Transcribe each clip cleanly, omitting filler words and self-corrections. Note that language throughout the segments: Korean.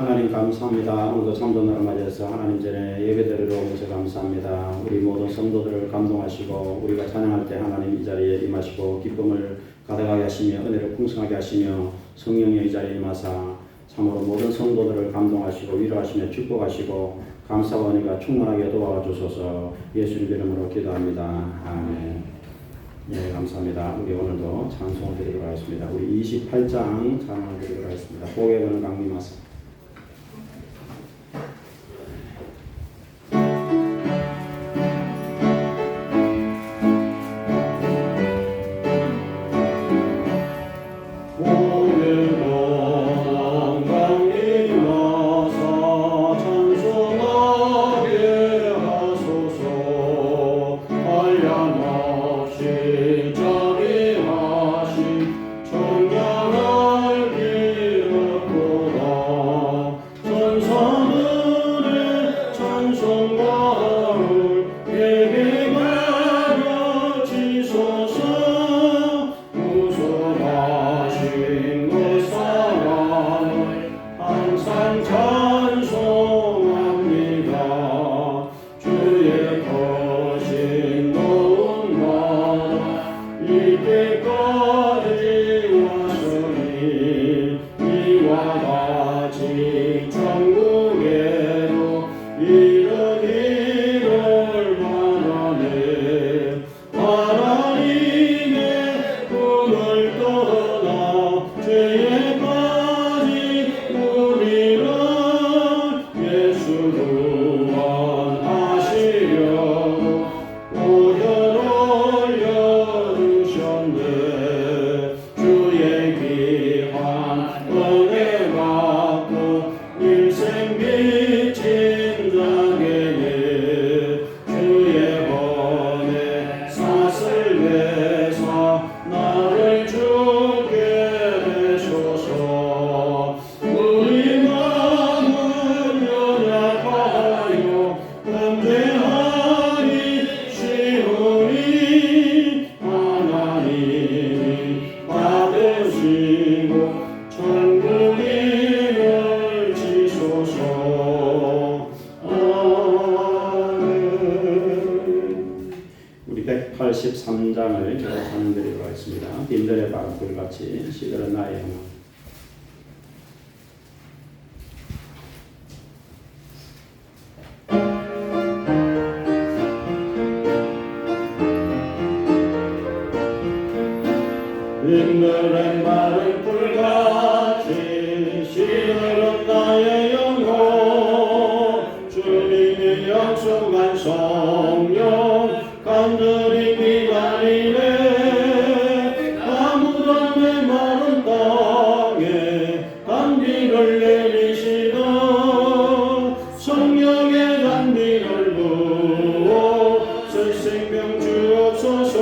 하나님 감사합니다. 오늘도 참전으로 맞이해서 하나님 전에 예배드리러 오셔서 감사합니다. 우리 모든 성도들을 감동하시고 우리가 찬양할 때 하나님 이 자리에 임하시고 기쁨을 가득하게 하시며 은혜를 풍성하게 하시며 성령의 이 자리에 임하사 참으로 모든 성도들을 감동하시고 위로하시며 축복하시고 감사와 은혜가 충만하게 도와주소서. 예수님 이름으로 기도합니다. 아멘. 예, 감사합니다. 우리 오늘도 찬송을 드리도록 하겠습니다. 우리 28장 찬양을 드리도록 하겠습니다. 고개를 강림하사. 우리 183장을 찬양드리도록 하겠습니다. 빈들의 바람불같이 시들은 나의 영혼. 빈들의 마른 불같이 시들은 나의 영혼. 주님이 약속한 성령 간절히 기다리네. 아무런 메마른 땅에 단비를 내리시다. 성령의 단비를 부어 새 생명 주옵소서.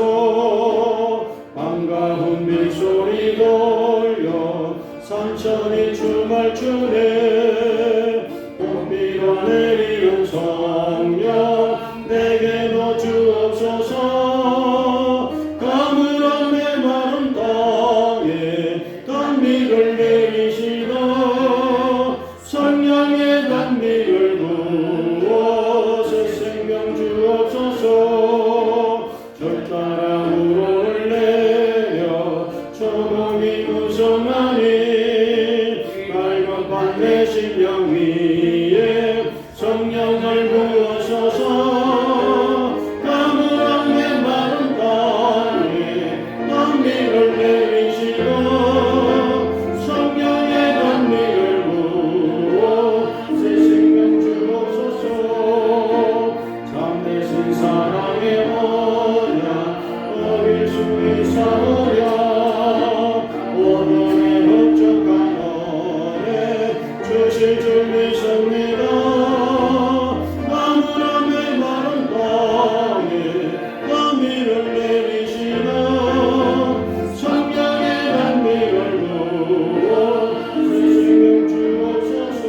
반가운 빗소리 돌려 산천이 춤을 추네. 봄비가 내리는 성령 내게도 주옵소서. 가물한 메마른 땅에 단비를 내리시다. 성령의 단비를 부어 새 생명 주옵소서. 절 따라 우러를 내려 조공이 무성하니 갈급한 내 심령 위에 성령을 부으소서. 가물한 메마른 땅에 단비를 내리시고 성령의 단비를 부어 새 생명 주옵소서. 참되신 사랑의 언약 어길 수 있사오랴. 오늘의 흡족한 은혜 주실 줄 믿습니다. 가물한 메마른 땅에 단비를 내리시다. 성령의 단비를 부어 새 생명 주옵소서.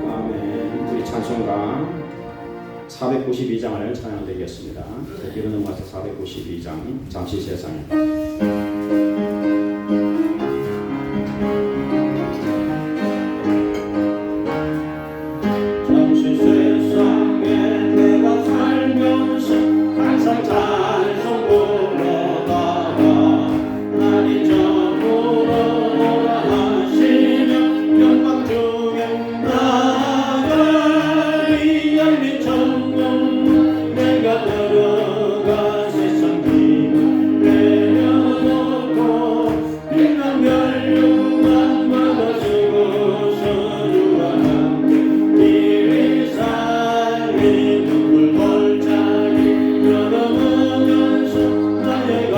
아멘. 우리 찬송가 492장을 찬양드리겠습니다. 뒤로 넘어가서 492장 잠시 세상에. 잠시 세상에 내가 살면서 항상 찬송 부르다가 날이 저물어오라 하시면 영광 중에 나아가리 열린 천국 내가 들어가 세상 기분 내려놓고 빛난 멸류관 받아주고 서주와 함께 이리 살리 눈물 골짜기 열어보면서 나의 갈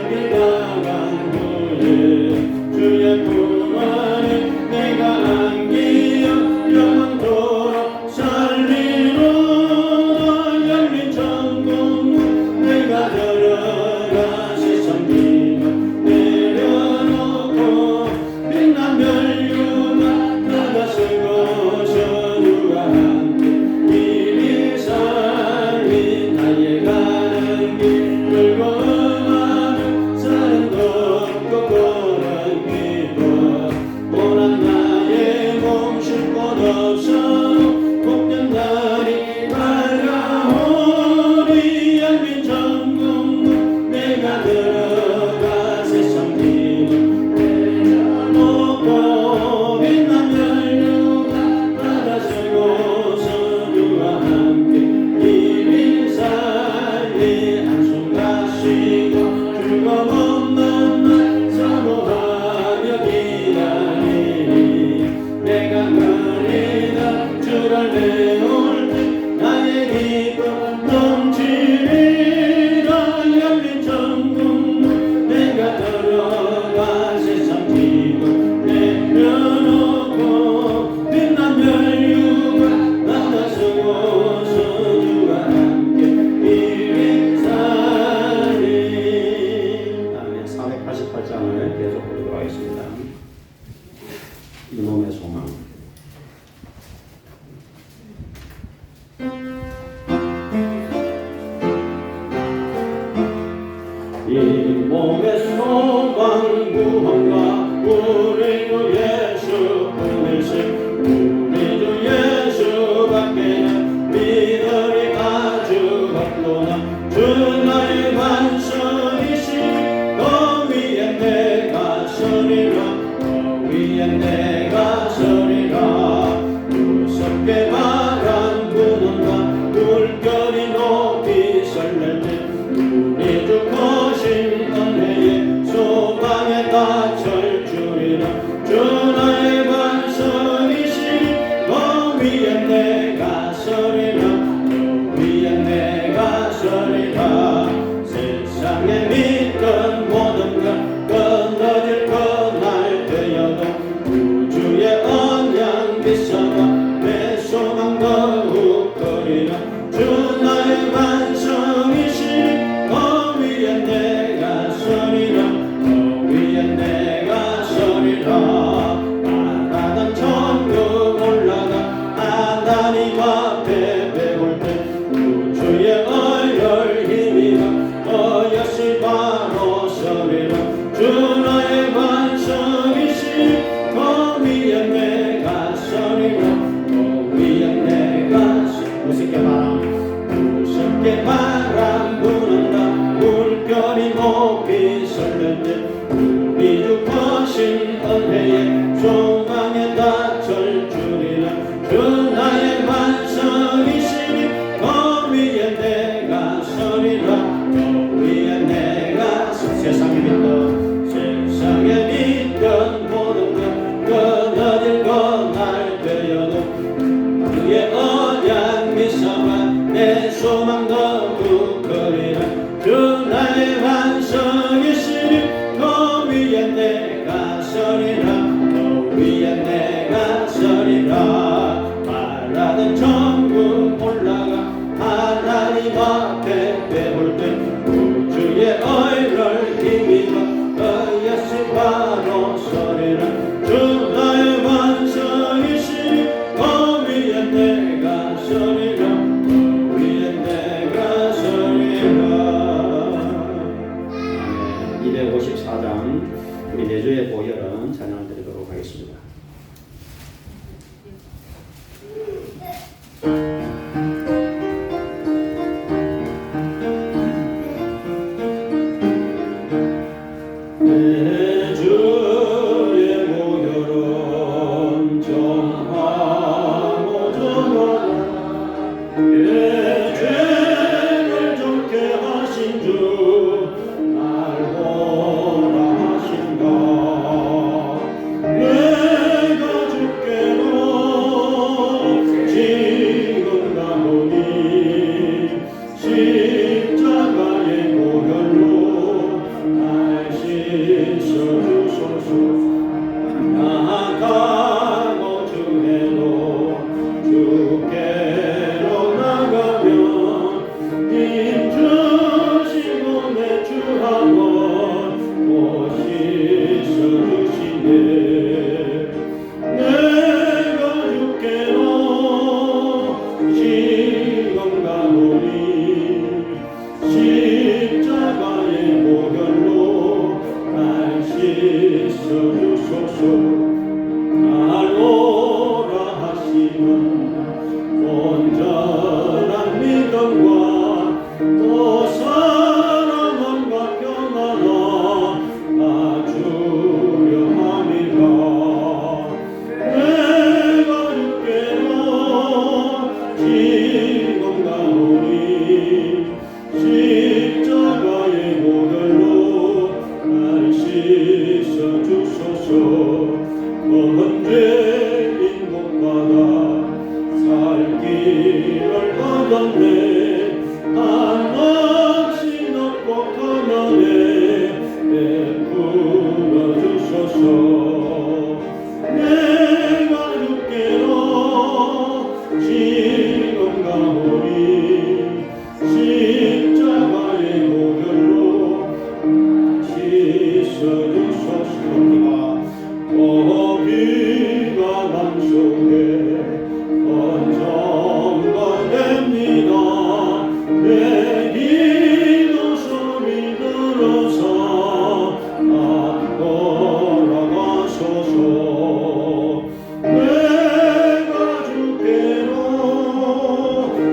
길 나간 후에 주의 품 안에 내가 안기어 영원토록 살리로다 열린 천국 내가 들어가 세상 기만 내려놓고 빛난 멸류관 받아쓰고 서주와 함께 이리 살리 나의 가는 길 즐거움하며 사랑도 없고 고른 기도 고난 나의 몸 쉴 곳 없어도 복된 날이 밝아오리 열린 천국 내가 들어가 세상 기분 내려놓고 빛난 멸류관 받아쓰고 서주와 함께 이리 살리 한숨 쉬고 즐거움 없는 날 사모하며 기다리니 내가 그리다 주를 배울 때 나의 기쁨 넘치리라 열린 천국 내가 들어가 세상 기분 내려놓고 빛난 멸류관 받아쓰고 서주와 함께 이리 살리. 다음에 488장을 계속 보도록 하겠습니다. 이 몸의 소망. 이 몸의 소망 구원과 우리 주 예수 분일신 우리 주 예수밖에는 믿음이 아주 없구나 주 나의 반석이시 너 위에 내가 서리라 너 위에 내가 서리라 무섭게 바람 부는가 물결이 높이 설렐 때 우리 주 거신 은혜의 소망에 닿을 줄이라 주 나의 반석이시니 너 위에 내가 서리라 너 위에 내가 서리라 세상에 믿던 모든 것 끊어질 그날 되어도 우주의 언양 비서가 내 소망 더욱 거리라 주 나의 반석이시니 너 위에 내가 서리라 너 위에 내가 서리라 바라던 천국 올라가 하나님 앞에 배울 때 우주의 얼열 힘이가 어여시 바로 서리라 주 나의 반석이시니 너 위에 내가 서리라 너 위에 내가 무섭게 바람 부는다 물결이 높이 설렐 때 우리 주 거신 은혜의 소망에 닿을 줄이라 주 나의 반석이시니 너 위에 내가 서리라 너 위에 내가 세상에 믿던 모든 것 끊어질 그날 되어도 그의 언약 미소가 내 소망 더욱 거리라 주 나의 반석이시니 너 위에 내가 서리라 너 위에 기도하겠습니다. 내 주의 모혈은 정하고 정하라 내 죄를 정케 하신 주 날 보라 하신가 내가 주께로 지금 가노니 십자가의 모혈로 날 씻어주소서 나아가고 주께로 나가면 힘주시고 매주하고 못 씻어주시네 내가 주께로 지금 가노니 십자가의 모혈로 날 씻어주소서 날 오라 하시는 온전한 믿음과 또 사랑과 평안을 주려 함이라 내가 주께로 지금 가노니 십자가의 모혈로 날 씻어주소서 헌죄인 복받아 살 길을 얻었네 한없이 높고 가난해 베풀어 주소서 내가 주께로 지금 가오니 십자가의 모혈로 씻어주소서니까 비가 맘속에 번성가 됩니다 내 기도 소리 들어서 돌아가소서 내가 주께로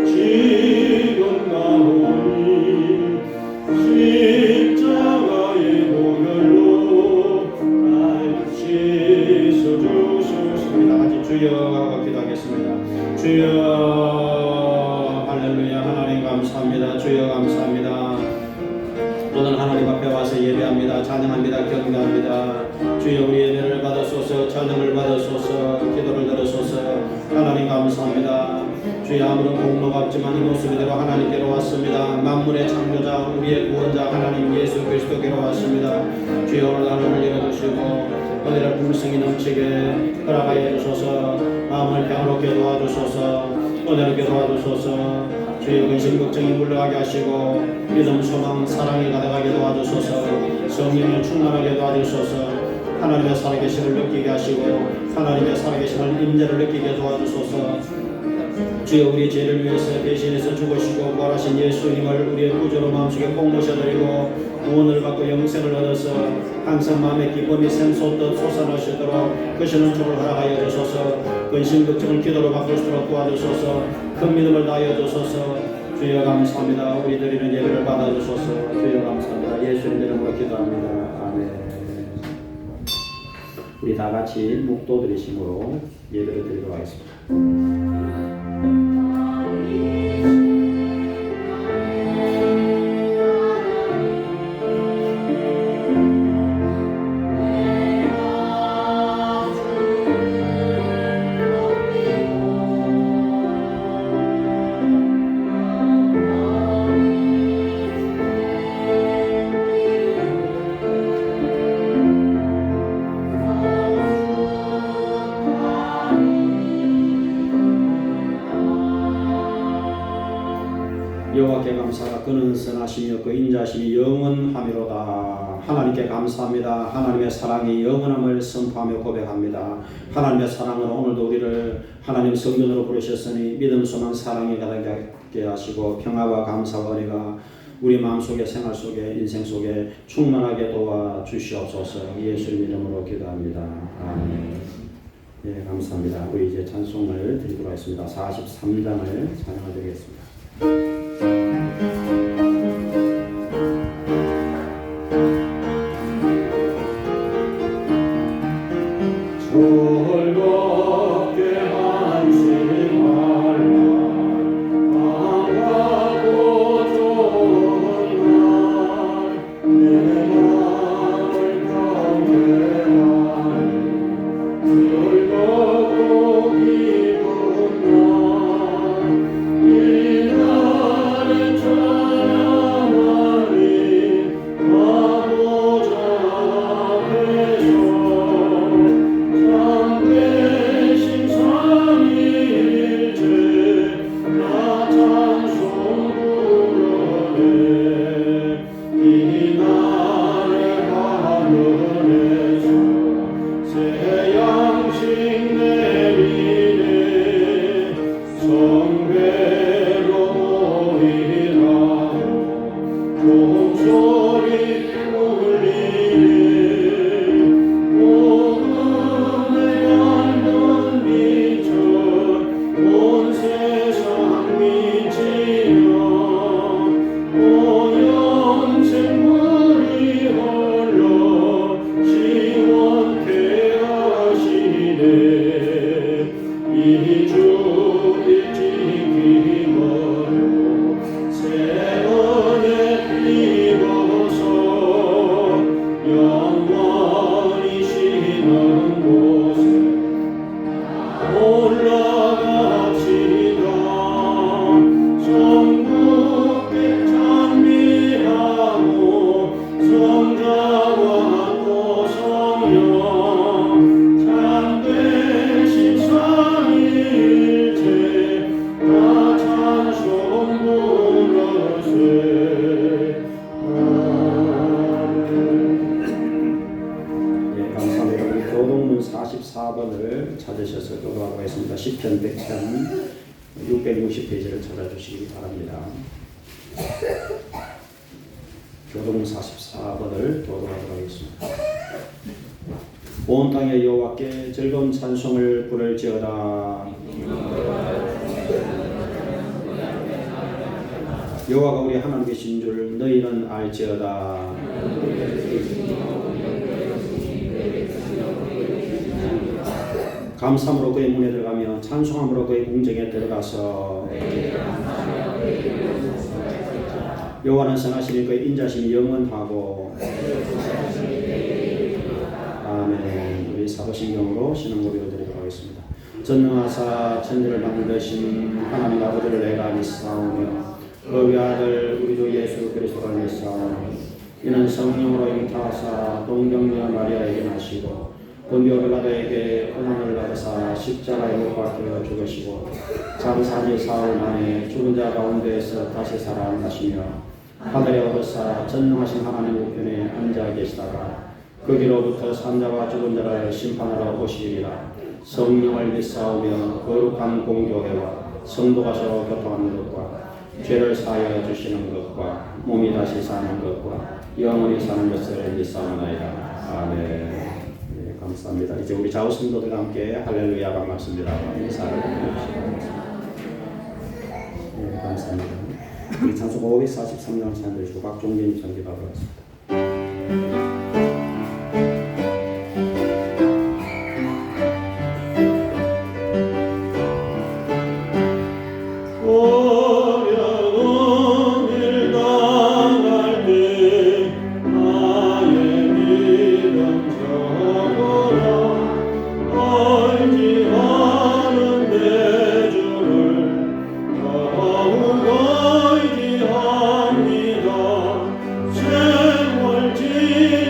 지금 가오니 십자가의 모혈로 날 씻어주소서입니다. 같이 주여 하고 기도하겠습니다. 주여 할렐루야 하나님 감사합니다. 주여 감사합니다. 오늘 하나님 앞에 와서 예배합니다. 찬양합니다. 경배합니다. 주여 우리 예배를 받으소서 찬양을 받으소서 기도를 들으소서 하나님 감사합니다. 주여 아무런 공로가 없지만 이 모습 이대로 하나님께로 왔습니다. 만물의 창조자 우리의 구원자 하나님 예수 그리스도께로 왔습니다. 주여 오늘 하늘을 열어주시고 은혜를 불성이 넘치게 허락하여 주소서 마음을 평화롭게 도와주소서 은혜롭게 도와주소서 주여 근심 걱정이 물러가게 하시고 믿음 소망 사랑이 가득하게 도와주소서 성령을 충만하게 도와주소서 하나님의 살아계심을 느끼게 하시고 하나님의 살아계심을 임재를 느끼게 도와주소서 주여 우리 죄를 위해서 대신해서 죽으시고 부활하신 예수님을 우리의 구주로 마음속에 꼭 모셔드리고 구원을 받고 영생을 얻어서 항상 마음의 기쁨이 샘솟듯 솟아나시도록 크시는 축을 허락하여 주소서 근심 걱정을 기도로 바꿀 수 있도록 도와주소서 큰 믿음을 다하여 주소서 주여 감사합니다. 우리 드리는 예배를 받아주소서 주여 감사합니다. 예수님 이름으로 기도합니다. 아멘. 우리 다 같이 묵도 드리심으로 예배를 드리도록 하겠습니다. 여호와께 감사가 그는 선하시며 그 인자심이 영원하미로다. 하나님께 감사합니다. 하나님의 사랑이 영원함을 선포하며 고백합니다. 하나님의 사랑은 오늘도 우리를 하나님 성전으로 부르셨으니 믿음 소망 사랑이 가득하게 하시고 평화와 감사와 은혜가 우리 마음속에 생활 속에 인생 속에 충만하게 도와주시옵소서. 예수님 이름으로 기도합니다. 아멘. 감사합니다. 우리 이제 찬송을 드리도록 하겠습니다. 43장을 찬양을 드리겠습니다. 즐겁게 안심하라 반갑고 좋은 날 내 마음을 경외하니 즐겁고 기쁜 날 이 날에 찬양하리 아버지 앞에서 참되신 삼위일체 나 찬송 부르네 이 날의 하늘에서 새 양식 내리네 성배로 모이라고 종소리 울리네 복음의 얇은 빛을 온 세상 비치며 오염 생물이 흘러 시원케 하시네 이 주일 지키므로 새 은혜 입어서 영원히 쉬는 곳에 올라갑시다 천국에 찬미하고 성자와 또 성령 참되신 삼위일체 다 찬송 부르세 예, 감사합니다. 우리 교동문 44번을 찾으셔서 교도하도록 하겠습니다. 시편 100편 660페이지를 찾아주시기 바랍니다. 교동문 44번을 교도하도록 하겠습니다. 온 땅의 여호와께 즐거운 찬송을 부를지어다. 여호와가 우리 하나님이신 줄 너희는 알지어다. 감사함으로 그의 문에 들어가며 찬송함으로 그의 궁정에 들어가서 여호와는 선하시니 그의 인자심이 영원하고 아멘. 우리 사도신경으로 신앙 고백을 드리도록 하겠습니다. 전능하사 천지를 만드신 하나님 아버지를 내가 믿사오며 그 아들 우리 주 예수 그리스도를 믿사오며 이는 성령으로 잉타하사 동정녀 마리아에게 나시고 본디오 빌라도에게 고난을 받으사 십자가에 못 박혀 죽으시고 잠시 사흘 만에 죽은 자 가운데에서 다시 살아나시며 하늘에 오르사 전능하신 하나님 우편에 앉아 계시다가 거기로부터 산자와 죽은 자를 심판하러 오시리라. 성령을 믿사오며 거룩한 공교회와 성도가 서로 교통하는 것과 죄를 사하여 주시는 것과 몸이 다시 사는 것과 영원히 사는 것을 믿사오나이다. 아멘. 네, 감사합니다. 이제 우리 좌우 성도들과 함께 할렐루야가 말씀드리라 인사를 드리겠습니다. 네, 감사합니다. 우리 찬송 543장 찬양드리시고 박종진 전기가 들어갔습니다. 세월 지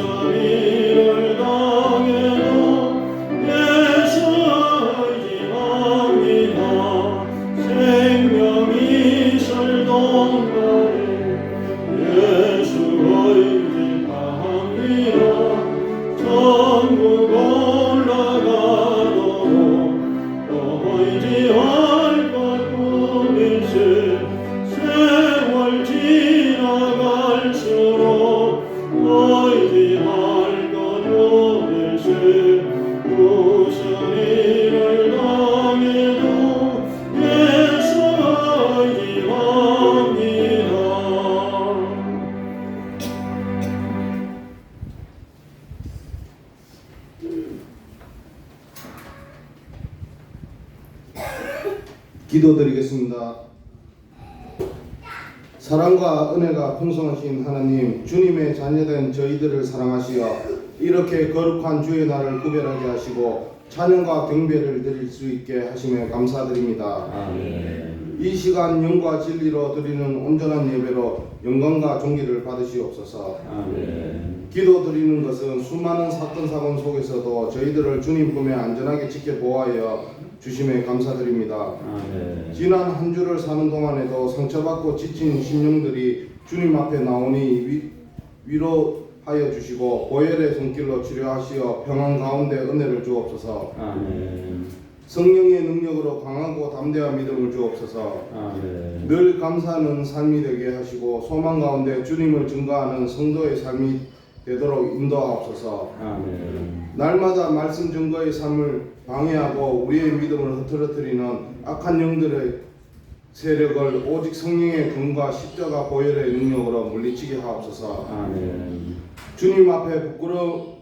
구선이를 당해도 예수 의지합니다. 생명이 설동거리 예수 의지합니다. 천국 올라가도록 의지할 것 뿐일세. 세월 지나갈수록 의지할 것 뿐일세. 무슨 일을 당해도 예수 의지합니다. 기도드리겠습니다. 사랑과 은혜가 풍성하신 하나님, 주님의 자녀된 저희들을 사랑하시어 이렇게 거룩한 주의 날을 구별하게 하시고 찬양과 경배를 드릴 수 있게 하심에 감사드립니다. 아멘. 이 시간 영과 진리로 드리는 온전한 예배로 영광과 존귀를 받으시옵소서. 아멘. 기도드리는 것은 수많은 사건 사고 속에서도 저희들을 주님 품에 안전하게 지켜보아여 주심에 감사드립니다. 아멘. 지난 한 주를 사는 동안에도 상처받고 지친 심령들이 주님 앞에 나오니 위로하여 주시고 보혈의 손길로 치료하시어 평안 가운데 은혜를 주옵소서. 아멘. 성령의 능력으로 강하고 담대한 믿음을 주옵소서. 아멘. 늘 감사하는 삶이 되게 하시고 소망 가운데 주님을 증거하는 성도의 삶이 되도록 인도하옵소서. 아멘. 날마다 말씀 증거의 삶을 방해하고 우리의 믿음을 흐트러뜨리는 악한 영들의 세력을 오직 성령의 검과 십자가 보혈의 능력으로 물리치게 하옵소서. 아멘. 주님 앞에 부끄러움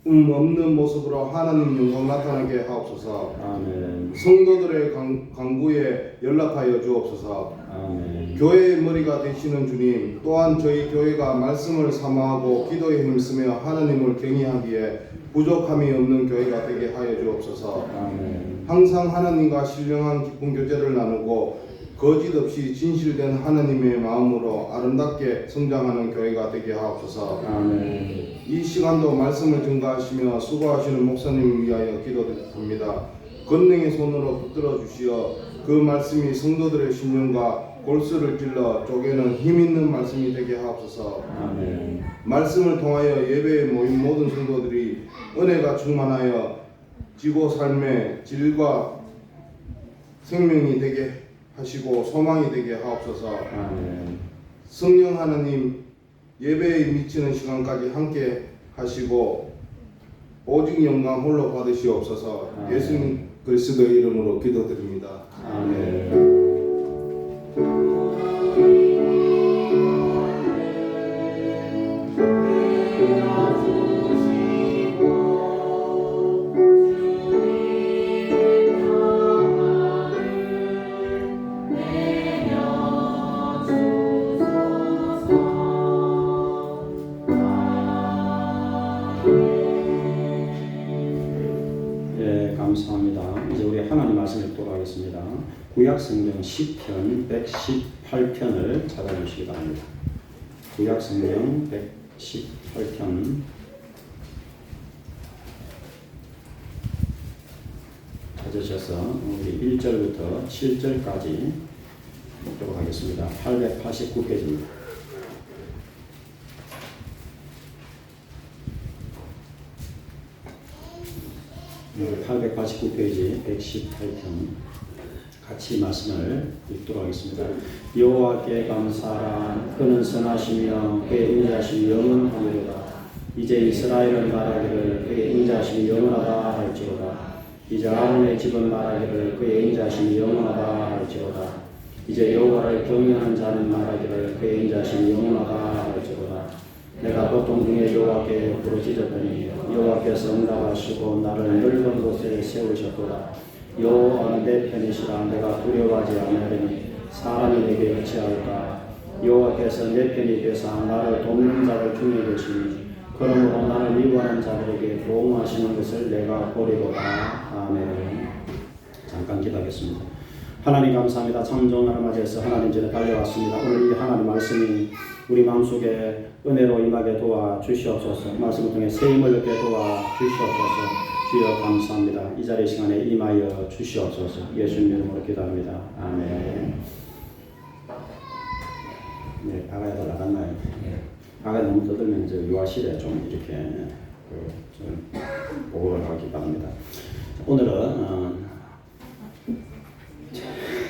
없는 모습으로 하나님 영광 나타나게 하옵소서. 아멘. 성도들의 간구에 연락하여 주옵소서. 아멘. 교회의 머리가 되시는 주님, 또한 저희 교회가 말씀을 사모하고 기도에 힘쓰며 하나님을 경외하기에 부족함이 없는 교회가 되게 하여 주옵소서. 아멘. 항상 하나님과 신령한 기쁜 교제를 나누고 거짓 없이 진실된 하나님의 마음으로 아름답게 성장하는 교회가 되게 하옵소서. 아멘. 이 시간도 말씀을 증거하시며 수고하시는 목사님을 위하여 기도드립니다. 권능의 손으로 붙들어 주시어 그 말씀이 성도들의 심령과 골수를 찔러 쪼개는 힘 있는 말씀이 되게 하옵소서. 아멘. 말씀을 통하여 예배에 모인 모든 성도들이 은혜가 충만하여 지고 삶의 질과 생명이 되게 하시고 소망이 되게 하옵소서. 아멘. 성령 하나님, 예배에 미치는 시간까지 함께 하시고 오직 영광 홀로 받으시옵소서. 아멘. 예수님 그리스도의 이름으로 기도드립니다. 아멘. 감사합니다. 이제 우리 하나님 말씀 읽도록 하겠습니다. 구약성경 시편 118편을 찾아주시기 바랍니다. 구약성경 118편 찾으셔서 우리 1절부터 7절까지 읽도록 하겠습니다. 889페이지입니다. 889페이지 118편 같이 말씀을 읽도록 하겠습니다. 여호와께 감사하라. 그는 선하시며 그의 인자심이 영원하리로다. 이제 이스라엘은 말하기를 그의 인자심이 영원하다 할지로다. 이제 아론의 집은 말하기를 그의 인자심이 영원하다 할지로다. 이제 여호와를 경외하는 자는 말하기를 그의 인자심이 영원하다 할지로다. 내가 고통 중에 여호와께 부르짖었더니 여호와께서 응답하시고 나를 넓은 곳에 세우셨도다. 여호와는 내 편이시라. 내가 두려워하지 아니하리니 사람이 내게 어찌할까. 여호와께서 내 편이 되사 나를 돕는 자를 중에 계시니 그러므로 나를 미워하는 자들에게 보응하시는 것을 내가 보리로다. 아멘. 잠깐 기도하겠습니다. 하나님 감사합니다. 참 좋은 날을 맞이해서 하나님 전에 달려왔습니다. 오늘 이 하나님 말씀이 우리 마음속에 은혜로 임하게 도와주시옵소서. 말씀을 통해 세임을 얻게 도와주시옵소서. 주여 감사합니다. 이 자리 시간에 임하여 주시옵소서. 예수님 이름으로 기도합니다. 아멘. 네, 아가야도 나갔나요? 아가 너무 떠들면 이제 유아실에 좀 이렇게 좀 보고를 하기 바랍니다. 오늘은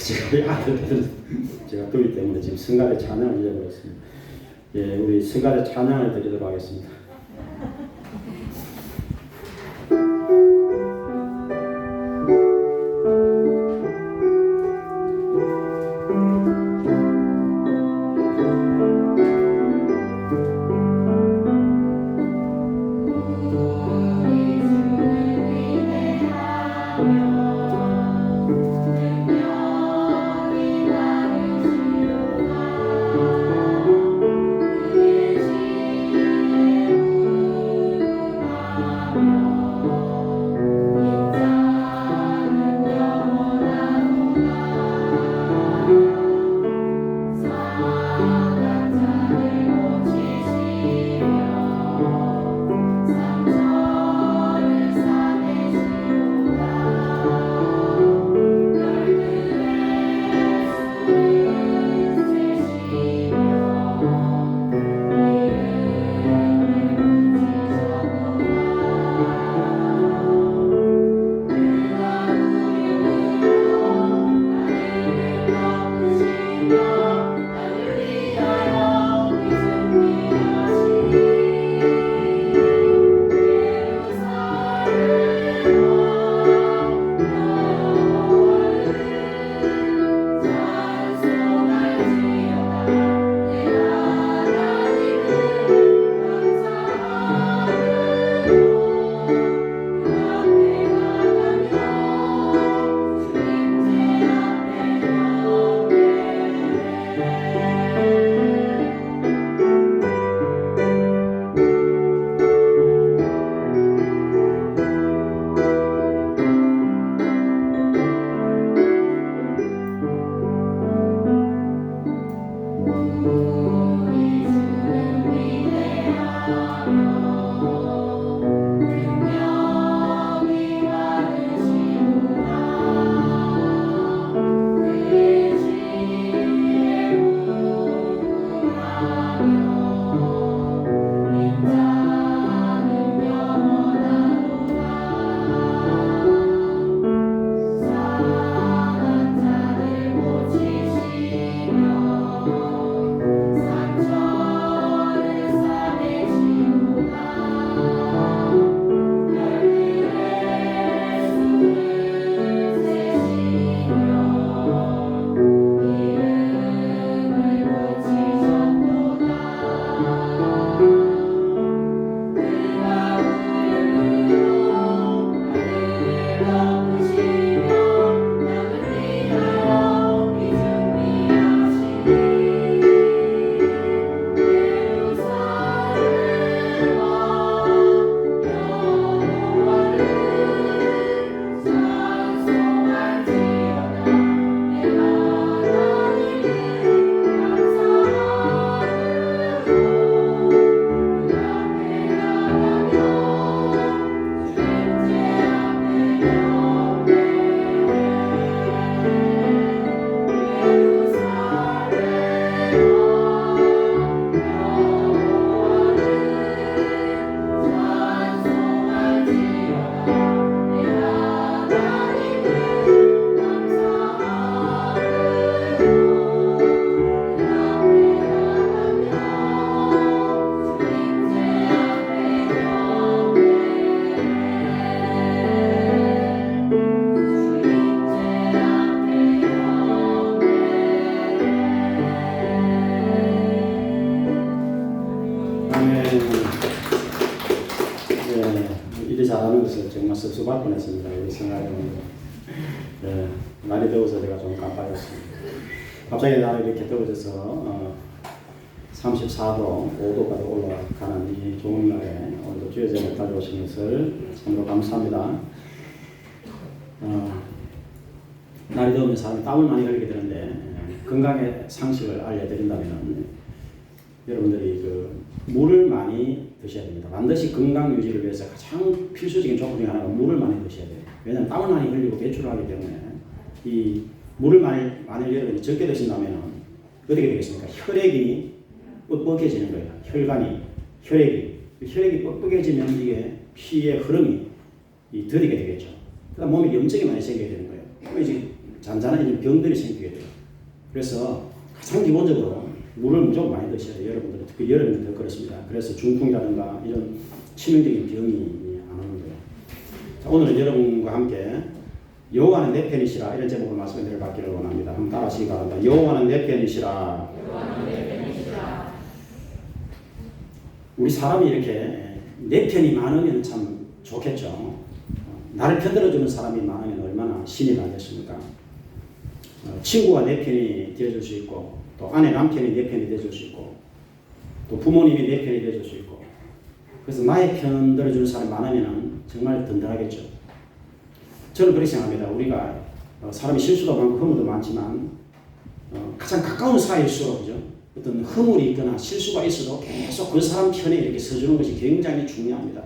제가 우리 아들들은 제가 그렇기 때문에 지금 성가대 찬양을 잊어버렸습니다. 예, 우리 성가대 찬양을 드리도록 하겠습니다. 섭섭할 뻔했습니다. 우리 생활에는 날이 더워서 제가 좀 깜빡했습니다. 갑자기 날이 이렇게 더워져서 34도, 5도까지 올라가는 이 좋은 날에 오늘도 주의 전에 가져오신 것을 참으로 감사합니다. 날이 더우면 사람이 땀을 많이 흘리게 되는데 건강의 상식을 알려드린다면 여러분들이 그 물을 많이 드셔야 됩니다. 반드시 건강 유지를 위해서 가장 필수적인 조건 중에 하나가 물을 많이 드셔야 돼요. 왜냐하면 땀을 많이 흘리고 배출을 하기 때문에 이 물을 만일 여러분이 적게 드신다면 어떻게 되겠습니까? 혈액이 뻑뻑해지는 거예요. 혈액이 뻑뻑해지면 이게 피의 흐름이 더디게 되겠죠. 그다음 몸에 염증이 많이 생기게 되는 거예요. 이제 잔잔한 병들이 생기게 돼요. 그래서 가장 기본적으로 물을 무조건 많이 드셔야 돼요. 여러분들 특히 여름에는 더 그렇습니다. 그래서 중풍이라든가 이런 치명적인 병이 안 오는 거예요. 자, 오늘은 여러분과 함께 여호와는 내 편이시라 이런 제목으로 말씀을 드려받기를 원합니다. 한번 따라하시기 바랍니다. 여호와는 내 편이시라. 우리 사람이 이렇게 내 편이 많으면 참 좋겠죠. 나를 편들어주는 사람이 많으면 얼마나 신이 나겠습니까? 친구가 내 편이 되어줄 수 있고 또 아내 남편이 내 편이 되어줄 수 있고 또 부모님이 내 편이 되어줄 수 있고 그래서 나의 편 들어주는 사람이 많으면 정말 든든하겠죠. 저는 그렇게 생각합니다. 우리가 사람이 실수도 많고 허물도 많지만 가장 가까운 사이일수록 그죠? 어떤 허물이 있거나 실수가 있어도 계속 그 사람 편에 이렇게 서주는 것이 굉장히 중요합니다.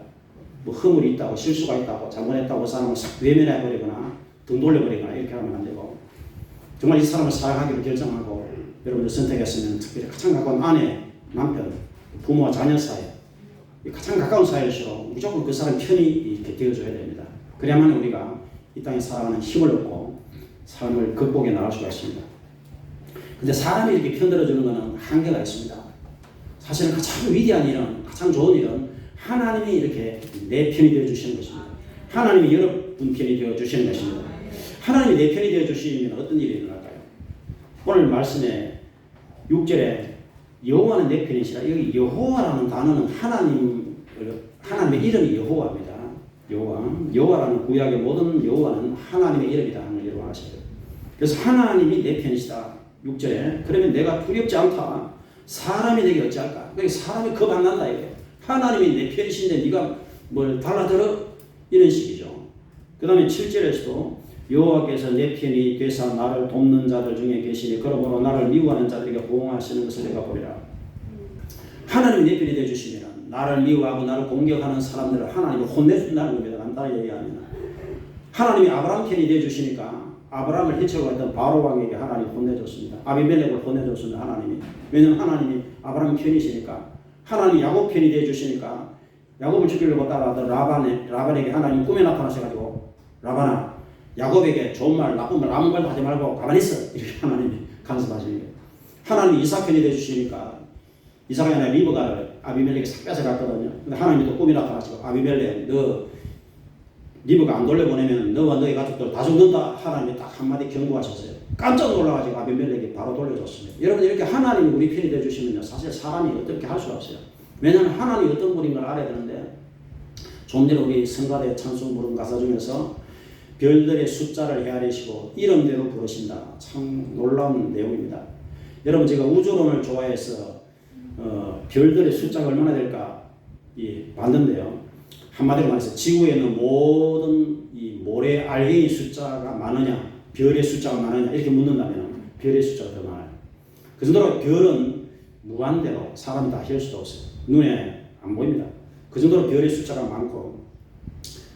뭐 허물이 있다고 실수가 있다고 잘못했다고 그 사람을 싹 외면해버리거나 등 돌려버리거나 이렇게 하면 안 되고 정말 이 사람을 사랑하기로 결정하고 여러분들 선택했으면 특별히 가장 가까운 아내, 남편, 부모와 자녀 사이 가장 가까운 사이일수록 무조건 그 사람 편이 이렇게 되어줘야 됩니다. 그래야만 우리가 이 땅에 살아가는 힘을 얻고 삶을 극복해 나갈 수가 있습니다. 근데 사람이 이렇게 편들어주는 것은 한계가 있습니다. 사실은 가장 위대한 일은, 가장 좋은 일은 하나님이 이렇게 내 편이 되어주시는 것입니다. 하나님이 여러분 편이 되어주시는 것입니다. 하나님이 내 편이 되어주시면 어떤 일이 일어날까요? 오늘 말씀에 6절에 여호와는 내 편이시라. 여기 여호와라는 단어는 하나님의 이름이 여호와입니다. 여호와라는 구약의 모든 여호와는 하나님의 이름이다 하는 걸 여러분 아셔야 돼요. 그래서 하나님이 내 편이시다. 6절에 그러면 내가 두렵지 않다. 사람이 내게 어찌할까? 그러니까 사람이 겁 안 난다 이거예요. 하나님이 내 편이신데 네가 뭘 달라들어? 이런 식이죠. 그 다음에 7절에서도 여호와께서 내 편이 되사 나를 돕는 자들 중에 계시니 그러므로 나를 미워하는 자들에게 보응하시는 것을 내가 보리라. 하나님이 내 편이 되어주시면 나를 미워하고 나를 공격하는 사람들을 하나님이 혼내준다는 겁니다. 간단히 얘기하면 하나님이 아브라함 편이 되어주시니까 아브라함을 해치려고 했던 바로 왕에게 하나님이 혼내줬습니다. 아비멜렉을 혼내줬습니다. 하나님이. 왜냐하면 하나님이 아브라함 편이시니까 하나님이 야곱 편이 되어주시니까 야곱을 죽이려고 따라하던 라반에게 하나님이 꿈에 나타나셔가지고 라반아 야곱에게 좋은 말 나쁜 말 아무 말도 하지 말고 가만히 있어 이렇게 하나님이 간섭하시는 거예요. 하나님이 이삭 편이 되어주시니까 이삭이 아니라 리브가를 아비멜렉이 싹 뺏어갔거든요. 근데 하나님이 또 꿈에 나타나시고 아비멜렉 너 리브가 안 돌려보내면 너와 너의 가족들 다 죽는다. 하나님이 딱 한마디 경고하셨어요. 깜짝 놀라가지고 아비멜렉이 바로 돌려줬습니다. 여러분 이렇게 하나님이 우리 편이 되어주시면요 사실 사람이 어떻게 할 수가 없어요. 왜냐하면 하나님이 어떤 분인 걸 알아야 되는데 좀 전에 우리 성가대 찬송 부른 가사 중에서 별들의 숫자를 헤아리시고 이름대로 부르신다. 참 놀라운 내용입니다. 여러분 제가 우주론을 좋아해서 별들의 숫자가 얼마나 될까 봤는데요. 한마디로 말해서 지구에 있는 모든 이 모래 알갱이 숫자가 많으냐 별의 숫자가 많으냐 이렇게 묻는다면 별의 숫자가 더 많아요. 그 정도로 별은 무한대로 사람이 다 할 수도 없어요. 눈에 안 보입니다. 그 정도로 별의 숫자가 많고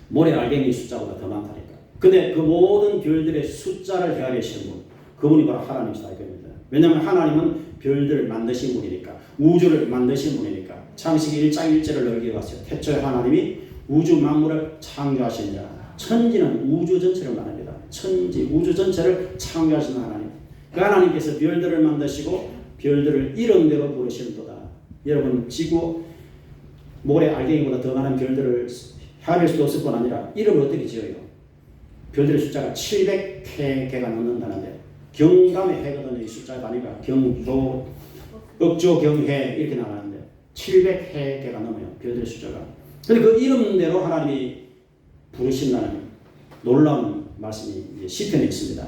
모래 알갱이 숫자보다 더 많다니까. 근데 그 모든 별들의 숫자를 헤아리시는 분 그분이 바로 하나님이시다 이겁니다. 왜냐하면 하나님은 별들을 만드신 분이니까 우주를 만드신 분이니까 창세기 1장 1절을 넘기고 왔어요. 태초에 하나님이 우주 만물을 창조하시니라. 천지는 우주 전체를 말합니다. 천지 우주 전체를 창조하신 하나님. 그 하나님께서 별들을 만드시고 별들을 이름대로 부르시는도다. 여러분 지구 모래 알갱이보다 더 많은 별들을 헤아릴 수도 없을 뿐 아니라 이름을 어떻게 지어요? 별들의 숫자가 700개가 넘는다는데 경감의 해거든요. 이 숫자가 아니라 경조, 억조, 경해 이렇게 나가는데 700개가 넘어요. 별들의 숫자가. 근데 그 이름대로 하나님이 부르신다는 놀라운 말씀이 시편에 있습니다.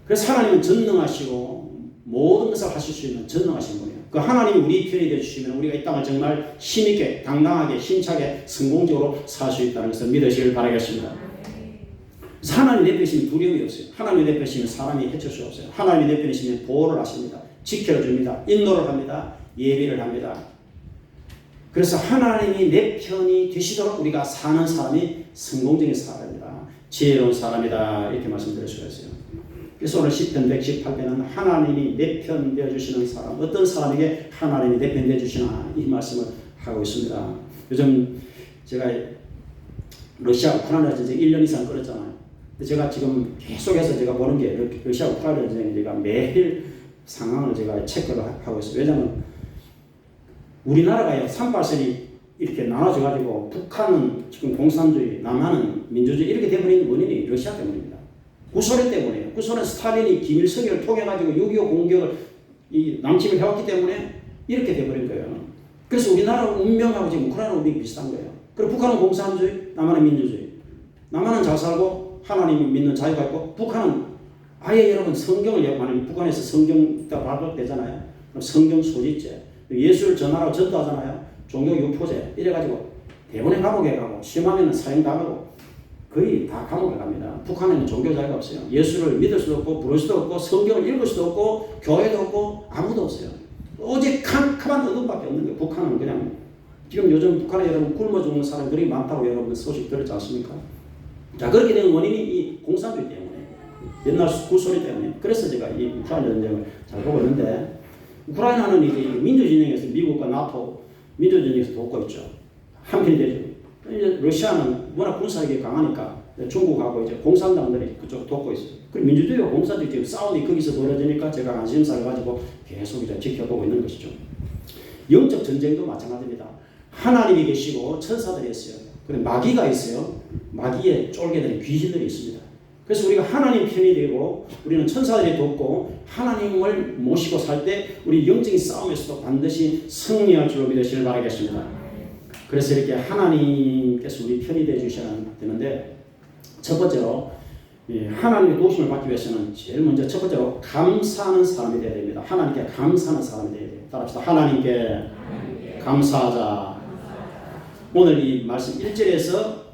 그래서 하나님은 전능하시고 모든 것을 하실 수 있는 전능하신 분이에요. 그 하나님이 우리 편이 되어주시면 우리가 이 땅을 정말 힘있게 당당하게 힘차게 성공적으로 살 수 있다는 것을 믿으시길 바라겠습니다. 하나님 내 편에 있으면 두려움이 없어요. 하나님 내 편에 있으면 사람이 해칠 수 없어요. 하나님 내 편에 있으면 보호를 하십니다. 지켜줍니다. 인도를 합니다. 예비를 합니다. 그래서 하나님이 내 편이 되시도록 우리가 사는 사람이 성공적인 사람이다. 지혜로운 사람이다. 이렇게 말씀드릴 수가 있어요. 그래서 오늘 10편 118편은 하나님이 내 편 되어주시는 사람, 어떤 사람에게 하나님이 내 편 되어주시나 이 말씀을 하고 있습니다. 요즘 제가 러시아 우크라이나 전쟁 1년 이상 끌었잖아요. 근데 제가 지금 계속해서 제가 보는 게 러시아 우크라이나 전쟁 제가 매일 상황을 제가 체크를 하고 있어요. 왜냐하면 우리나라가요, 38선이 이렇게 나눠져 가지고 북한은 지금 공산주의, 남한은 민주주의 이렇게 돼버린 원인이 러시아 때문입니다. 구소련 때문에요. 구소련 스탈린이 김일성을 통해 가지고 6.25 공격을 남침을 해왔기 때문에 이렇게 돼버린 거예요. 그래서 우리나라 운명하고 지금 우크라이나 운명이 비슷한 거예요. 그리고 북한은 공산주의, 남한은 민주주의. 남한은 잘 살고 하나님 믿는 자유가 있고, 북한은 아예 여러분 성경을 만약에 북한에서 성경 봐도 되잖아요. 그럼 성경 소지죄, 예수를 전하라고 전도하잖아요. 종교 유포죄 이래가지고 대부분의 감옥에 가고 심하면 사형당하고 거의 다 감옥에 갑니다. 북한에는 종교 자유가 없어요. 예수를 믿을 수도 없고 부를 수도 없고 성경을 읽을 수도 없고 교회도 없고 아무도 없어요. 오직 캄캄한 어둠밖에 없는 거예요. 북한은 그냥 지금 요즘 북한에 여러분 굶어 죽는 사람들이 많다고 여러분 소식 들었지 않습니까? 자, 그렇게 된 원인이 이 공산주의 때문에, 옛날 구소련 때문에. 그래서 제가 이 우크라이나 전쟁을 잘 보고 있는데, 우크라이나는 이제 민주진영에서 미국과 나토 민주진영에서 돕고 있죠. 한편이 되죠. 이제 러시아는 워낙 군사력이 강하니까 중국하고 이제 공산당들이 그쪽 돕고 있어요. 그리고 민주주의와 공산주의 지금 싸움이 거기서 벌어지니까 제가 관심사를 가지고 계속 이제 지켜보고 있는 것이죠. 영적 전쟁도 마찬가지입니다. 하나님이 계시고 천사들이 있어요. 그리고 마귀가 있어요. 마귀에 쫄게 되는 귀신들이 있습니다. 그래서 우리가 하나님 편이 되고 우리는 천사들이 돕고 하나님을 모시고 살 때 우리 영적인 싸움에서도 반드시 승리할 줄로 믿으시길 바라겠습니다. 그래서 이렇게 하나님께서 우리 편이 되어 주셔야 되는데, 첫 번째로 하나님의 도우심을 받기 위해서는 제일 먼저 첫 번째로 감사하는 사람이 되어야 됩니다. 하나님께 감사하는 사람이 되어야 돼요. 따라합시다. 하나님께 감사하자. 오늘 이 말씀 1절에서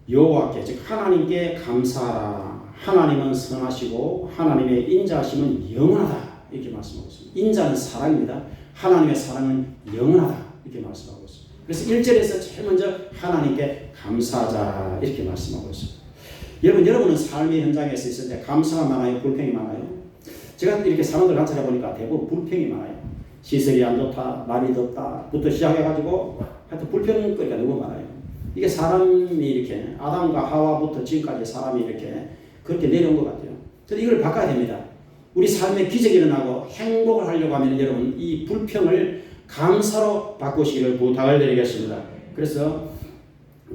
여호와께, 즉 하나님께 감사하라. 하나님은 선하시고 하나님의 인자하심은 영원하다. 이렇게 말씀하고 있습니다. 인자는 사랑입니다. 하나님의 사랑은 영원하다. 이렇게 말씀하고 있습니다. 그래서 1절에서 제일 먼저 하나님께 감사하자. 이렇게 말씀하고 있습니다. 여러분은 삶의 현장에서 있을 때 감사가 많아요? 불평이 많아요? 제가 이렇게 사람들 관찰해 보니까 대부분 불평이 많아요. 시설이 안 좋다, 날이 덥다 부터 시작해가지고 하여튼 불평거리가 너무 많아요. 이게 사람이 이렇게 아담과 하와부터 지금까지 사람이 이렇게 그렇게 내려온 것 같아요. 그래서 이걸 바꿔야 됩니다. 우리 삶에 기적이 일어나고 행복을 하려고 하면 여러분 이 불평을 감사로 바꾸시기를 부탁을 드리겠습니다. 그래서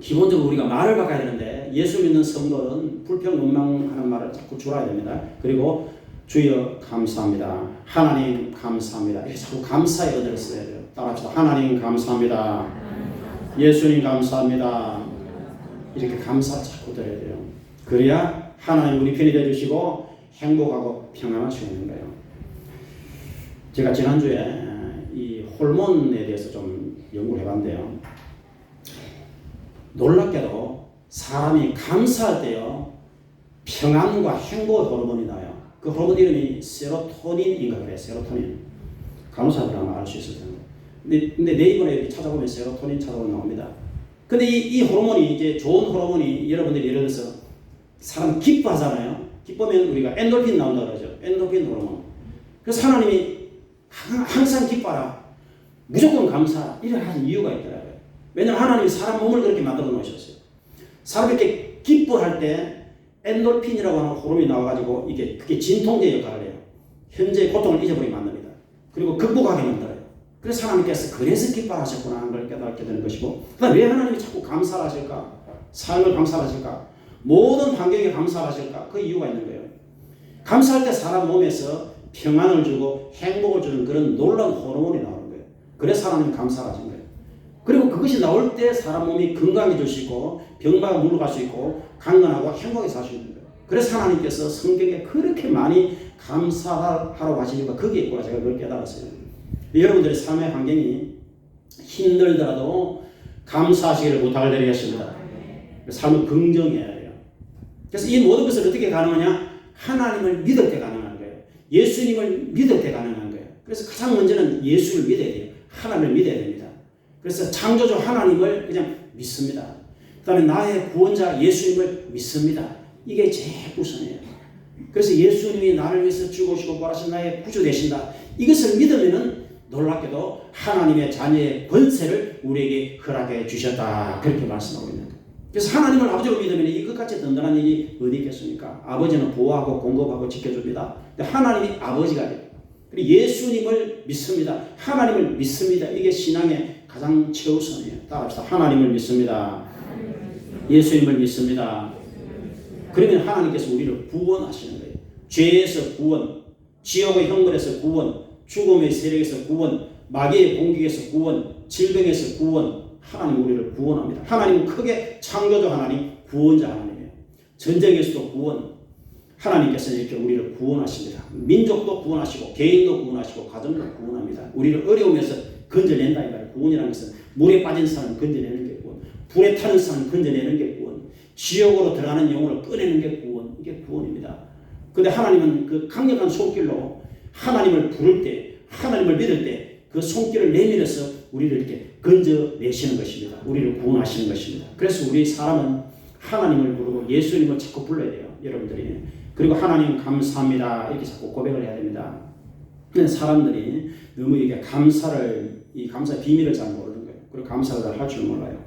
기본적으로 우리가 말을 바꿔야 되는데, 예수 믿는 성도는 불평 원망하는 말을 자꾸 줄여야 됩니다. 그리고 주여 감사합니다. 하나님 감사합니다. 이렇게 자꾸 감사의 언어를 써야 돼요. 따라합시다. 하나님 감사합니다. 예수님 감사합니다. 이렇게 감사 자꾸 드려야 돼요. 그래야 하나님 우리 편이 되어주시고 행복하고 평안하시고 있는 거예요. 제가 지난주에 이 호르몬에 대해서 좀 연구를 해봤는데요. 놀랍게도 사람이 감사할 때요, 평안과 행복의 호르몬이 나요. 그 호르몬 이름이 세로토닌인가 그래요. 세로토닌. 간호사들 아마 알 수 있을 텐데. 근데 네이버에 이렇게 찾아보면 세로토닌 찾아보면 나옵니다. 근데 이 호르몬이 이제 좋은 호르몬이, 여러분들이 예를 들어서 사람 기뻐하잖아요. 기쁘면 우리가 엔돌핀 나온다 그러죠. 엔돌핀 호르몬. 그래서 하나님이 항상 기뻐하라, 무조건 감사하라, 이렇게 하신 이유가 있더라고요. 왜냐하면 하나님이 사람 몸을 그렇게 만들어 놓으셨어요. 사람이 이렇게 기뻐할 때 엔돌핀이라고 하는 호르몬이 나와가지고 그게 진통제 역할을 해요. 현재의 고통을 잊어버리게 만듭니다. 그리고 극복하게 만들어요. 그래서 하나님께서 그래서 기뻐하셨구나 하는 걸 깨닫게 되는 것이고, 그다음 왜 하나님이 자꾸 감사를 하실까? 삶을 감사를 하실까? 모든 환경에 감사를 하실까? 그 이유가 있는 거예요. 감사할 때 사람 몸에서 평안을 주고 행복을 주는 그런 놀라운 호르몬이 나오는 거예요. 그래서 하나님이 감사를 하신 거예요. 그리고 그것이 나올 때 사람 몸이 건강해질 수 있고 병마가 물러갈 수 있고 강건하고 행복하게 살 수 있는 거예요. 그래서 하나님께서 성경에 그렇게 많이 감사하라고 하신 이유가 거기에 있구나, 제가 그걸 깨달았어요. 여러분들의 삶의 환경이 힘들더라도 감사하시기를 부탁을 드리겠습니다. 삶을 긍정해야 해요. 그래서 이 모든 것을 어떻게 가능하냐? 하나님을 믿을 때 가능한 거예요. 예수님을 믿을 때 가능한 거예요. 그래서 가장 먼저는 예수를 믿어야 돼요. 하나님을 믿어야 됩니다. 그래서 창조주 하나님을 그냥 믿습니다. 그 다음에 나의 구원자 예수님을 믿습니다. 이게 제일 우선이에요. 그래서 예수님이 나를 위해서 죽으시고 부활하신 나의 구주 되신다. 이것을 믿으면은 놀랍게도 하나님의 자녀의 권세를 우리에게 허락해 주셨다. 그렇게 말씀하고 있는 거예요. 그래서 하나님을 아버지로 믿으면 이것같이 든든한 일이 어디 있겠습니까? 아버지는 보호하고 공급하고 지켜줍니다. 근데 하나님이 아버지가 돼요. 그리고 예수님을 믿습니다. 하나님을 믿습니다. 이게 신앙의 가장 최우선이에요. 따라합시다. 하나님을 믿습니다. 예수님을 믿습니다. 그러면 하나님께서 우리를 구원하시는 거예요. 죄에서 구원, 지옥의 형벌에서 구원, 죽음의 세력에서 구원, 마귀의 공격에서 구원, 질병에서 구원. 하나님 우리를 구원합니다. 하나님은 크게 창조주 하나님, 구원자 하나님이에요. 전쟁에서도 구원. 하나님께서는 이렇게 우리를 구원하십니다. 민족도 구원하시고 개인도 구원하시고 가정도 구원합니다. 우리를 어려움에서 건져낸다 이 말이에요. 구원이라는 것은 물에 빠진 사람을 건져내는 게 구원, 불에 타는 사람을 건져내는 게 구원, 지옥으로 들어가는 영혼을 꺼내는 게 구원. 이게 구원입니다. 그런데 하나님은 그 강력한 손길로 하나님을 부를 때, 하나님을 믿을 때 그 손길을 내밀어서 우리를 이렇게 건져내시는 것입니다. 우리를 구원하시는 것입니다. 그래서 우리 사람은 하나님을 부르고 예수님을 자꾸 불러야 돼요. 여러분들이. 그리고 하나님 감사합니다. 이렇게 자꾸 고백을 해야 됩니다. 근데 사람들이 너무 이게 이 감사의 비밀을 잘 모르는 거예요. 그리고 감사를 잘 할 줄 몰라요.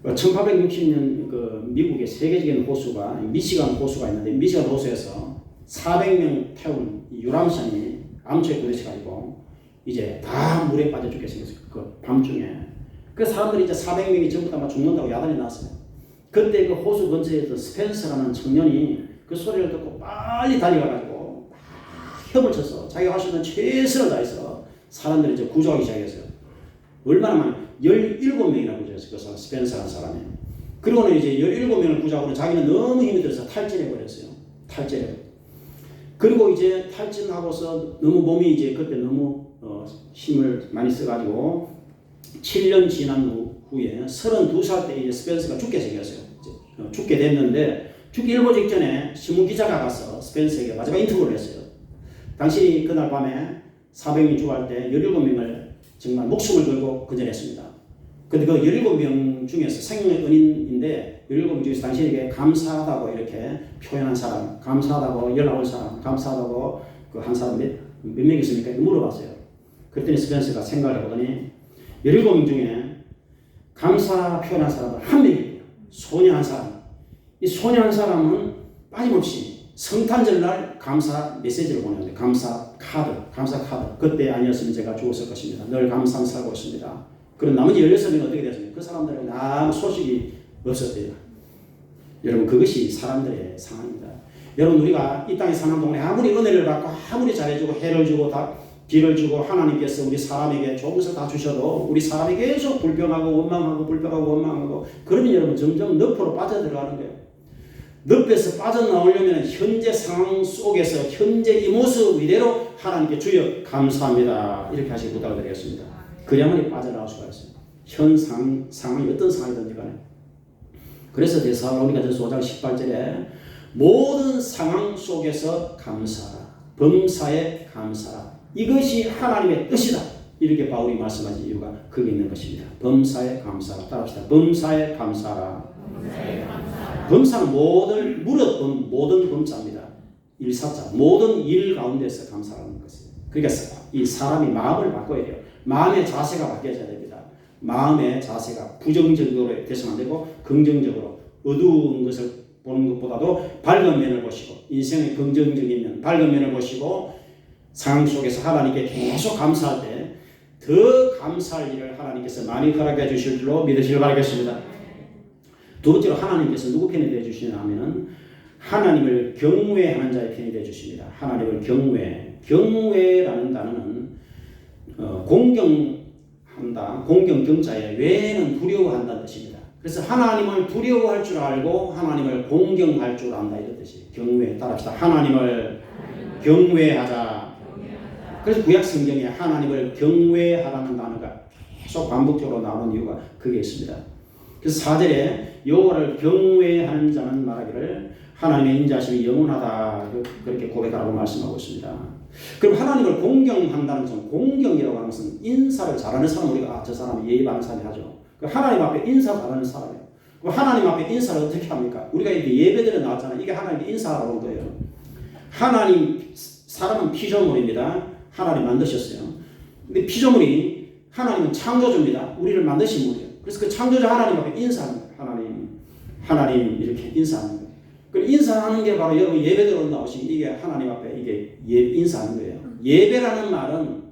1860년 그 미국의 세계적인 호수가 미시간 호수가 있는데 미시간 호수에서 400명 태운 유람선이 암초에 부딪혀가지고 이제 다 물에 빠져 죽게 생겼어요. 그 밤중에. 그래서 사람들이 이제 400명이 전부 다 막 죽는다고 야단이 났어요. 그때 그 호수 근처에서 스펜서라는 청년이 그 소리를 듣고 빨리 달려가가지고 막 협을 쳐서 자기가 할 수 있는 최선을 다해서 사람들이 이제 구조하기 시작했어요. 얼마나 많이 17명이나 구조했어요. 그 사람, 스펜서라는 사람이. 그리고는 이제 17명을 구조하고는 자기는 너무 힘이 들어서 탈진해버렸어요. 탈진해. 그리고 이제 탈진하고서 너무 몸이 이제 그때 너무 힘을 많이 써가지고 7년 지난 후에 32살 때 이제 스펜서가 죽게 생겼어요. 죽게 됐는데 죽기 일보 직전에 신문기자가 가서 스펜서에게 마지막 인터뷰를 했어요. 당신이 그날 밤에 400명이 죽어갈 때 17명을 정말 목숨을 걸고 건져냈습니다. 근데 그 17명 중에서 생명의 은인인데 17명 중에서 당신에게 감사하다고 이렇게 표현한 사람, 감사하다고 연락 온 사람, 감사하다고 그 한 사람 몇 명 있습니까? 물어봤어요. 그랬더니 스펜서가 생각을 해보더니 17명 중에 감사 표현한 사람은 한 명이에요. 소녀 한 사람. 이 소녀 한 사람은 빠짐없이 성탄절날 감사 메시지를 보내는데 감사 카드. 그때 아니었으면 제가 죽었을 것입니다. 늘 감사하며 살고 있습니다. 그럼 나머지 16명은 어떻게 됐습니까? 그 사람들은 아무 소식이 없었대요. 여러분 그것이 사람들의 상황입니다. 여러분 우리가 이 땅에 사는 동안에 아무리 은혜를 받고 아무리 잘해주고 해를 주고 길을 주고 하나님께서 우리 사람에게 좋은 것을 다 주셔도 우리 사람이 계속 불평하고 원망하고 그러면 여러분 점점 늪으로 빠져들어가는 거예요. 늪에서 빠져나오려면 현재 상황 속에서 현재 이 모습 이대로 하나님께 주여 감사합니다 이렇게 하시기 부탁드리겠습니다. 그래야만이 빠져나올 수가 있어요. 현 상황이 어떤 상황이든지 간에. 그래서 데살로니가전서 5장 18절에 모든 상황 속에서 감사하라. 범사에 감사하라. 이것이 하나님의 뜻이다. 이렇게 바울이 말씀하신 이유가 거기 있는 것입니다. 범사에 감사하라. 따라합시다. 범사에 감사하라. 범사는 모든 범자입니다. 일사자. 모든 일 가운데서 감사하는 것이에요. 그러니까 이 사람이 마음을 바꿔야 돼요. 마음의 자세가 바뀌어져야 됩니다. 마음의 자세가 부정적으로 돼서는 안 되고 긍정적으로 어두운 것을 보는 것보다도 밝은 면을 보시고 인생의 긍정적인 면, 밝은 면을 보시고 상황 속에서 하나님께 계속 감사할 때 더 감사할 일을 하나님께서 많이 허락해 주실 줄로 믿으시길 바라겠습니다. 두 번째로 하나님께서 누구 편이 되어 주시냐 하면은 하나님을 경외하는 자의 편이 되어 주십니다. 하나님을 경외라는 단어는 공경한다, 공경경자에 외에는 두려워한다는 뜻입니다. 그래서 하나님을 두려워할 줄 알고 하나님을 공경할 줄 안다 이런 뜻이에요. 경외 따라합시다. 하나님을 경외하자. 그래서 구약 성경에 하나님을 경외하라는 단어가 계속 반복적으로 나오는 이유가 그게 있습니다. 그래서 4절에 여호와를 경외하는 자는 말하기를 하나님의 인자심이 영원하다 그렇게 고백하라고 말씀하고 있습니다. 그럼 하나님을 공경한다는 것은 공경이라고 하는 것은 인사를 잘하는 사람 우리가 저 사람이 예의 바른 사람이 하죠. 하나님 앞에 인사 잘하는 사람이에요. 그럼 하나님 앞에 인사를 어떻게 합니까? 우리가 이렇게 예배드려 나왔잖아요. 이게 하나님의 인사라고 하는 거예요. 하나님 사람은 피조물입니다. 하나님 만드셨어요. 근데 피조물이 하나님은 창조주입니다. 우리를 만드신 분이에요. 그래서 그 창조주 하나님 앞에 인사하는 거예요. 하나님 이렇게 인사하는 거예요. 그 인사하는 게 바로 여러분 예배드려 나오신 이게 하나님 앞에 이게 인사하는 거예요. 예배라는 말은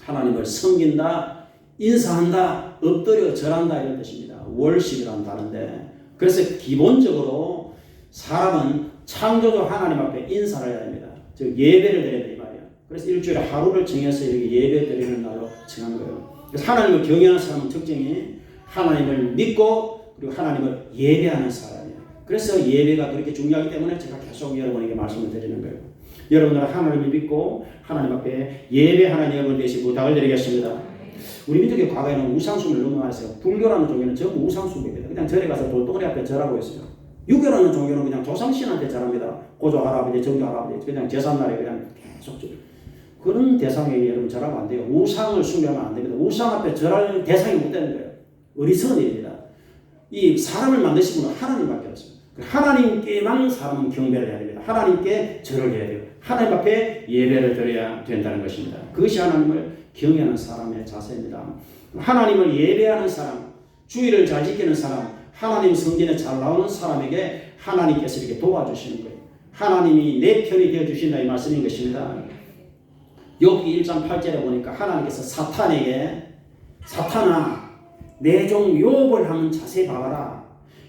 하나님을 섬긴다, 인사한다, 엎드려 절한다 이런 뜻입니다. 월십이라는 단어인데 그래서 기본적으로 사람은 창조주 하나님 앞에 인사를 해야 됩니다. 즉 예배를 드려야 된다 이 말이에요. 그래서 일주일에 하루를 정해서 이렇게 예배 드리는 날로 정한 거예요. 그래서 하나님을 경외하는 사람은 특징이 하나님을 믿고 그리고 하나님을 예배하는 사람이에요. 그래서 예배가 그렇게 중요하기 때문에 제가 계속 여러분에게 말씀을 드리는 거예요. 여러분들은 하나님을 믿고 하나님 앞에 예배하는 여러분 되시 부탁을 드리겠습니다. 우리 민족의 과거에는 우상숭배를 너무 많이 했어요. 불교라는 종교는 전부 우상숭배입니다. 그냥 절에 가서 돌덩어리 앞에 절하고 있어요. 유교라는 종교는 그냥 조상신한테 절합니다. 고조 할아버지, 정조 할아버지 그냥 제삿날에 그냥 계속 절. 그런 대상에게 여러분 절하면 안 돼요. 우상을 숭배하면 안 됩니다. 우상 앞에 절할 대상이 못 되는 거예요. 어리석은 일입니다. 이 사람을 만드신 분은 하나님밖에 없어요. 하나님께만 사람은 경배를 해야 됩니다. 하나님께 절을 해야 돼요. 하나님 앞에 예배를 드려야 된다는 것입니다. 그것이 하나님을 경외하는 사람의 자세입니다. 하나님을 예배하는 사람, 주의를 잘 지키는 사람, 하나님 성전에 잘 나오는 사람에게 하나님께서 이렇게 도와주시는 거예요. 하나님이 내 편이 되어 주신다 이 말씀인 것입니다. 여기 1장 8절에 보니까 하나님께서 사탄에게 사탄아 내 종 욥을 한번 자세히 봐봐라.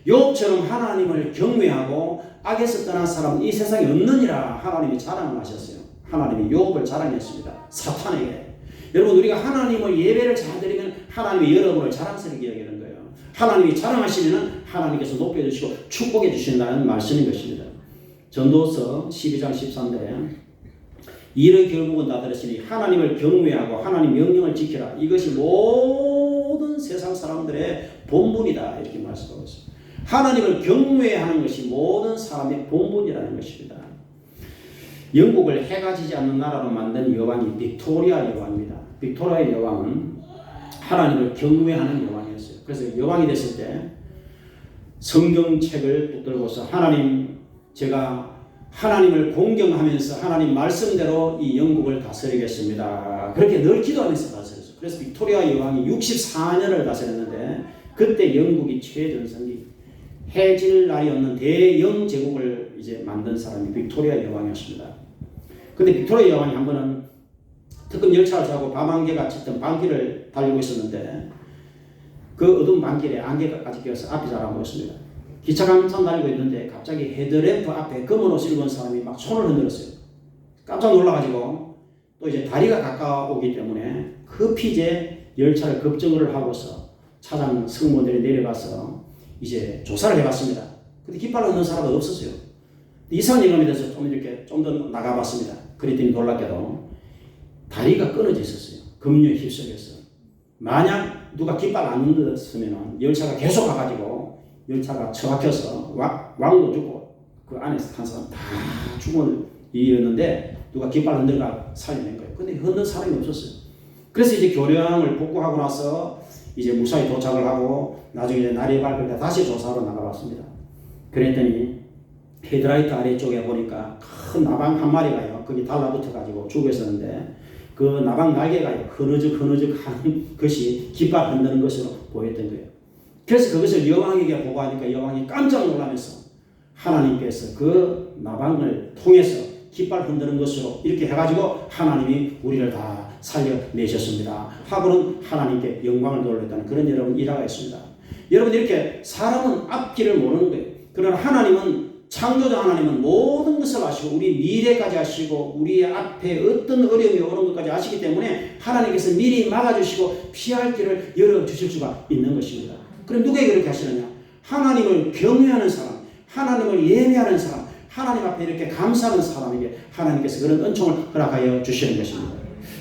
욥처럼 하나님을 경외하고 악에서 떠난 사람은 이 세상에 없느니라 하나님이 자랑을 하셨어요. 하나님이 욥을 자랑했습니다. 사탄에게. 여러분 우리가 하나님을 예배를 잘 드리면 하나님이 여러분을 자랑스럽게 여기는 거예요. 하나님이 자랑하시면 하나님께서 높여주시고 축복해 주신다는 말씀인 것입니다. 전도서 12장 13절에 이를 결국은 다 들으시니 하나님을 경외하고 하나님 명령을 지키라. 이것이 모든 세상 사람들의 본분이다. 이렇게 말씀하고 있습니다. 하나님을 경외하는 것이 모든 사람의 본분이라는 것입니다. 영국을 해가 지지 않는 나라로 만든 여왕이 빅토리아 여왕입니다. 빅토리아 여왕은 하나님을 경외하는 여왕이었어요. 그래서 여왕이 됐을 때 성경책을 붙들고서 하나님 제가 하나님을 공경하면서 하나님 말씀대로 이 영국을 다스리겠습니다. 그렇게 늘 기도하면서 다스렸어요. 그래서 빅토리아 여왕이 64년을 다스렸는데 그때 영국이 최전성기 해질 날이 없는 대영 제국을 이제 만든 사람이 빅토리아 여왕이었습니다. 근데 빅토리아 여왕이 한 번은 특급 열차를 타고 밤안개가 짙은 밤길을 달리고 있었는데 그 어두운 밤길에 안개가 아직 껴서 앞이 잘 안 보였습니다. 기차가 한참 달리고 있는데 갑자기 헤드램프 앞에 검은 옷을 입은 사람이 막 손을 흔들었어요. 깜짝 놀라가지고 또 이제 다리가 가까우기 때문에 급히 이제 열차를 급정거를 하고서 차장 승무원들이 내려가서 이제 조사를 해봤습니다. 근데 깃발을 얻는 사람은 없었어요. 이상한 예감이 돼서 좀 더 나가봤습니다. 그랬더니 놀랍게도 다리가 끊어져 있었어요. 급류에 휩쓸렸어. 만약 누가 깃발 안 넣었으면 열차가 계속 가가지고 열차가 처박혀서 왕도 죽고 그 안에서 탄 사람 다 죽은 일이었는데 누가 깃발 흔들가 살려낸 거예요. 근데 흔든 사람이 없었어요. 그래서 이제 교량을 복구하고 나서 이제 무사히 도착을 하고 나중에 이제 날이 밝을 때 다시 조사하러 나가봤습니다. 그랬더니 헤드라이트 아래쪽에 보니까 큰 나방 한 마리가요. 거기 달라붙어가지고 죽어 있었는데 그 나방 날개가요. 흐느적 하는 것이 깃발 흔드는 것으로 보였던 거예요. 그래서 그것을 여왕에게 보고하니까 여왕이 깜짝 놀라면서 하나님께서 그 나방을 통해서 깃발 흔드는 것으로 이렇게 해가지고 하나님이 우리를 다 살려내셨습니다. 하고는 하나님께 영광을 돌렸다는 그런 여러분 일화가 있습니다. 여러분 이렇게 사람은 앞길을 모르는 거예요. 그러나 하나님은 창조자 하나님은 모든 것을 아시고 우리 미래까지 아시고 우리 앞에 어떤 어려움이 오는 것까지 아시기 때문에 하나님께서 미리 막아주시고 피할 길을 열어주실 수가 있는 것입니다. 그럼 누구에게 그렇게 하시느냐? 하나님을 경외하는 사람, 하나님을 예배하는 사람, 하나님 앞에 이렇게 감사하는 사람에게 하나님께서 그런 은총을 허락하여 주시는 것입니다.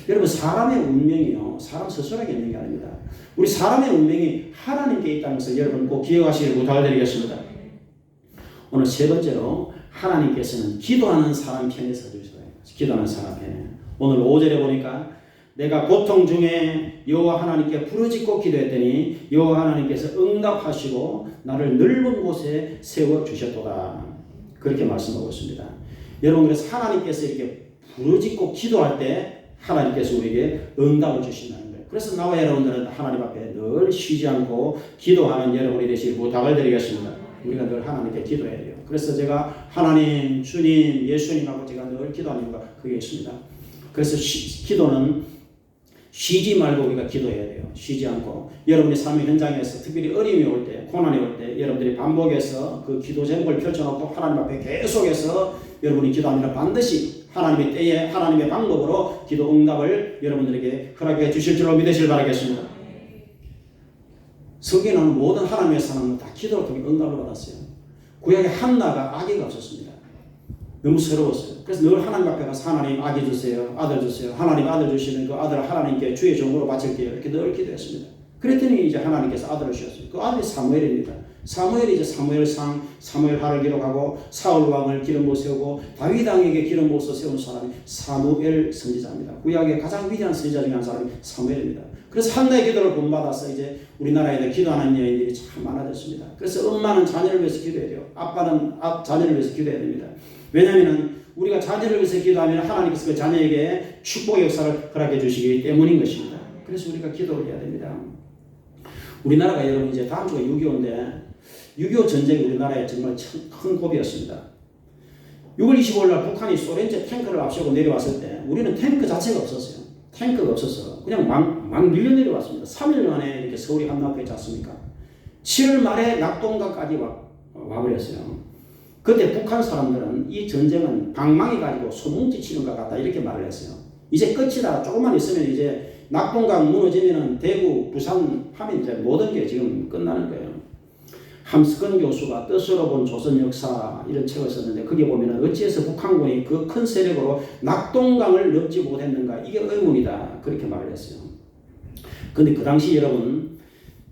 여러분 사람의 운명이요 사람 스스로에게 있는 게 아닙니다. 우리 사람의 운명이 하나님께 있다는 것을 여러분 꼭 기억하시길 부탁드리겠습니다. 오늘 세 번째로 하나님께서는 기도하는 사람 편에 서주셔요. 기도하는 사람 편에. 오늘 5절에 보니까 내가 고통 중에 여호와 하나님께 부르짖고 기도했더니 여호와 하나님께서 응답하시고 나를 넓은 곳에 세워주셨도다. 그렇게 말씀하고 있습니다. 여러분 그래서 하나님께서 이렇게 부르짖고 기도할 때 하나님께서 우리에게 응답을 주신다는 거예요. 그래서 나와 여러분들은 하나님 앞에 늘 쉬지 않고 기도하는 여러분이 되시길 부탁을 드리겠습니다. 우리가 늘 하나님께 기도해야 돼요. 그래서 제가 하나님, 주님, 예수님하고 제가 늘 기도하는 이유가 그게 있습니다. 그래서 기도는 쉬지 말고 우리가 기도해야 돼요. 쉬지 않고 여러분의 삶의 현장에서 특별히 어려움이 올 때, 고난이 올 때 여러분들이 반복해서 그 기도 제목을 펼쳐놓고 하나님 앞에 계속해서 여러분이 기도하면 반드시 하나님의 때에 하나님의 방법으로 기도 응답을 여러분들에게 허락해 주실 줄로 믿으시길 바라겠습니다. 성경에는 모든 하나님의 사람은 다 기도를 통해 응답을 받았어요. 구약에 한나가 아기가 없었습니다. 너무 서러웠어요. 그래서 늘 하나님 앞에 가서 하나님 아기 주세요. 아들 주세요. 하나님 아들 주시는 그 아들을 하나님께 주의 종으로 바칠게요. 이렇게 늘 기도했습니다. 그랬더니 이제 하나님께서 아들을 주셨어요. 그 아들이 사무엘입니다. 사무엘이 이제 사무엘상, 사무엘하를 기록하고 사울 왕을 기름 부어 세우고 다윗 왕에게 기름 부어서 세운 사람이 사무엘 선지자입니다. 구약의 가장 위대한 선지자 중에 한 사람이 사무엘입니다. 그래서 한나의 기도를 본받아서 이제 우리나라에 기도하는 여인들이 참 많아졌습니다. 그래서 엄마는 자녀를 위해서 기도해야 돼요. 아빠는 자녀를 위해서 기도해야 됩니다. 왜냐하면 우리가 자녀를 위해서 기도하면 하나님께서 그 자녀에게 축복의 역사를 허락해 주시기 때문인 것입니다. 그래서 우리가 기도를 해야 됩니다. 우리나라가 여러분 이제 다음 주가 6.25인데 6.25 전쟁이 우리나라에 정말 큰 고비였습니다. 6월 25일 날 북한이 소련제 탱크를 앞세우고 내려왔을 때 우리는 탱크 자체가 없었어요. 탱크가 없어서 그냥 막 밀려 내려왔습니다. 3일 만에 이렇게 서울이 함락했지 않습니까? 7월 말에 낙동강까지 와버렸어요. 그때 북한 사람들은 이 전쟁은 방망이 가지고 소뭉치 치는 것 같다 이렇게 말을 했어요. 이제 끝이다. 조금만 있으면 이제 낙동강 무너지면은 대구, 부산 하면 이제 모든 게 지금 끝나는 거예요. 함스건 교수가 뜻으로 본 조선 역사 이런 책을 썼는데 거기에 보면은 어찌해서 북한군이 그 큰 세력으로 낙동강을 넘지 못했는가 이게 의문이다 그렇게 말을 했어요. 근데 그 당시 여러분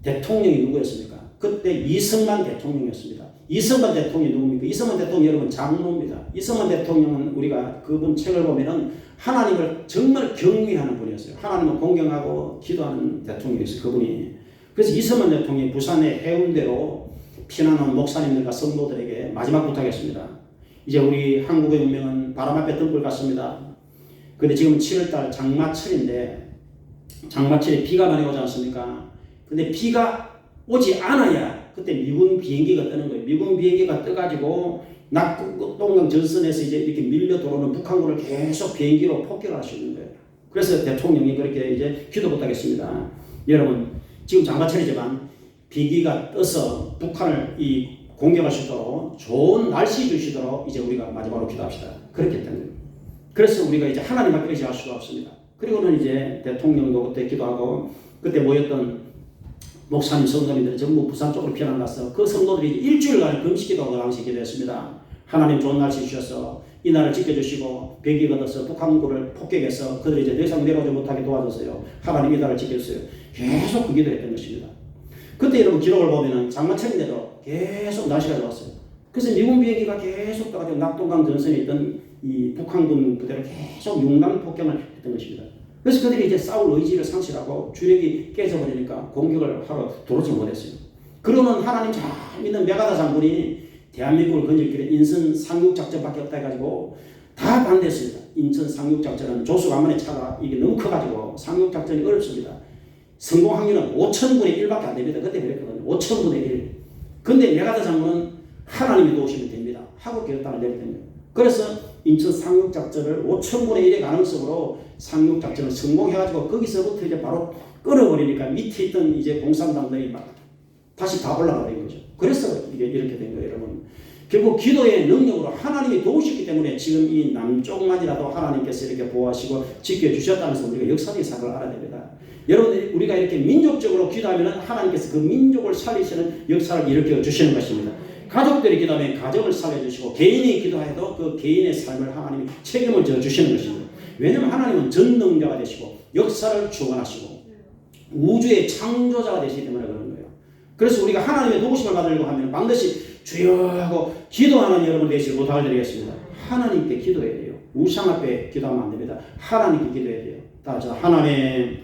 대통령이 누구였습니까? 그때 이승만 대통령이었습니다. 이승만 대통령이 누굽니까? 이승만 대통령 여러분 장로입니다. 이승만 대통령은 우리가 그분 책을 보면은 하나님을 정말 경외하는 분이었어요. 하나님을 공경하고 기도하는 대통령이었어요. 그분이. 그래서 이승만 대통령이 부산의 해운대로 피난온 목사님들과 성도들에게 마지막 부탁했습니다. 이제 우리 한국의 운명은 바람 앞에 등불 같습니다. 근데 지금 7월달 장마철인데 장마철에 비가 많이 오지 않습니까? 근데 비가 오지 않아야 그때 미군 비행기가 뜨는 거예요. 미군 비행기가 떠가지고 낙동강 전선에서 이제 이렇게 밀려 들어오는 북한군을 계속 비행기로 폭격할 수 있는 거예요. 그래서 대통령이 그렇게 이제 기도 부탁했습니다. 여러분 지금 장마철이지만 비행기가 떠서 북한을 공격할 수 있도록 좋은 날씨 주시도록 이제 우리가 마지막으로 기도합시다. 그렇게 했던 거예요. 그래서 우리가 이제 하나님 앞에 의지할 수가 없습니다. 그리고는 이제 대통령도 그때 기도하고 그때 모였던 목사님 성도님들이 전부 부산 쪽으로 피난 갔어. 그 성도들이 일주일간 금식기도하고 당시 기도했습니다. 하나님 좋은 날씨 주셔서 이 나라를 지켜주시고 비행기가 떠서 북한군을 폭격해서 그들이 이제 더 이상 내려오지 못하게 도와줬어요. 하나님 이 나라를 지켜주세요. 계속 그 기도했던 것입니다. 그때 여러분 기록을 보면은 장마철인데도 계속 날씨가 좋았어요. 그래서 미군 비행기가 계속 떠가지고 낙동강 전선에 있던 이 북한군 부대를 계속 융단 폭격을 했던 것입니다. 그래서 그들이 이제 싸울 의지를 상실하고 주력이 깨져버리니까 공격을 하러 도로지 못했어요. 그러면 하나님 잘 믿는 메가다 장군이 대한민국을 건질 길에 인천 상륙작전밖에 없다 해가지고 다 반대했습니다. 인천 상륙작전은 조수간만의 차가 이게 너무 커가지고 상륙작전이 어렵습니다. 성공 확률은 5,000분의 1밖에 안 됩니다. 그때 그랬거든요. 5,000분의 1. 근데 메가다 장군은 하나님이 도우시면 됩니다. 하고 결단을 내렸거든요. 그래서 인천 상륙작전을 5,000분의 1의 가능성으로 상륙작전을 성공해가지고 거기서부터 이제 바로 끌어버리니까 밑에 있던 이제 공산당들이 막 다시 다 올라가 된 거죠. 그래서 이게 이렇게 된 거예요, 여러분. 결국 기도의 능력으로 하나님이 도우셨기 때문에 지금 이 남쪽만이라도 하나님께서 이렇게 보호하시고 지켜주셨다면서 우리가 역사적인 사실을 알아야 됩니다. 여러분, 우리가 이렇게 민족적으로 기도하면 하나님께서 그 민족을 살리시는 역사를 일으켜 주시는 것입니다. 가족들이 기도하면 가족을 살려주시고 개인이 기도해도 그 개인의 삶을 하나님이 책임을 져주시는 것입니다. 왜냐하면 하나님은 전능자가 되시고 역사를 주관하시고 우주의 창조자가 되시기 때문에 그런 거예요. 그래서 우리가 하나님의 도우심을 받으려고 하면 반드시 주여 하고 기도하는 여러분 되시길 부탁을 드리겠습니다. 하나님께 기도해야 돼요. 우상 앞에 기도하면 안 됩니다. 하나님께 기도해야 돼요. 다 같이 하나님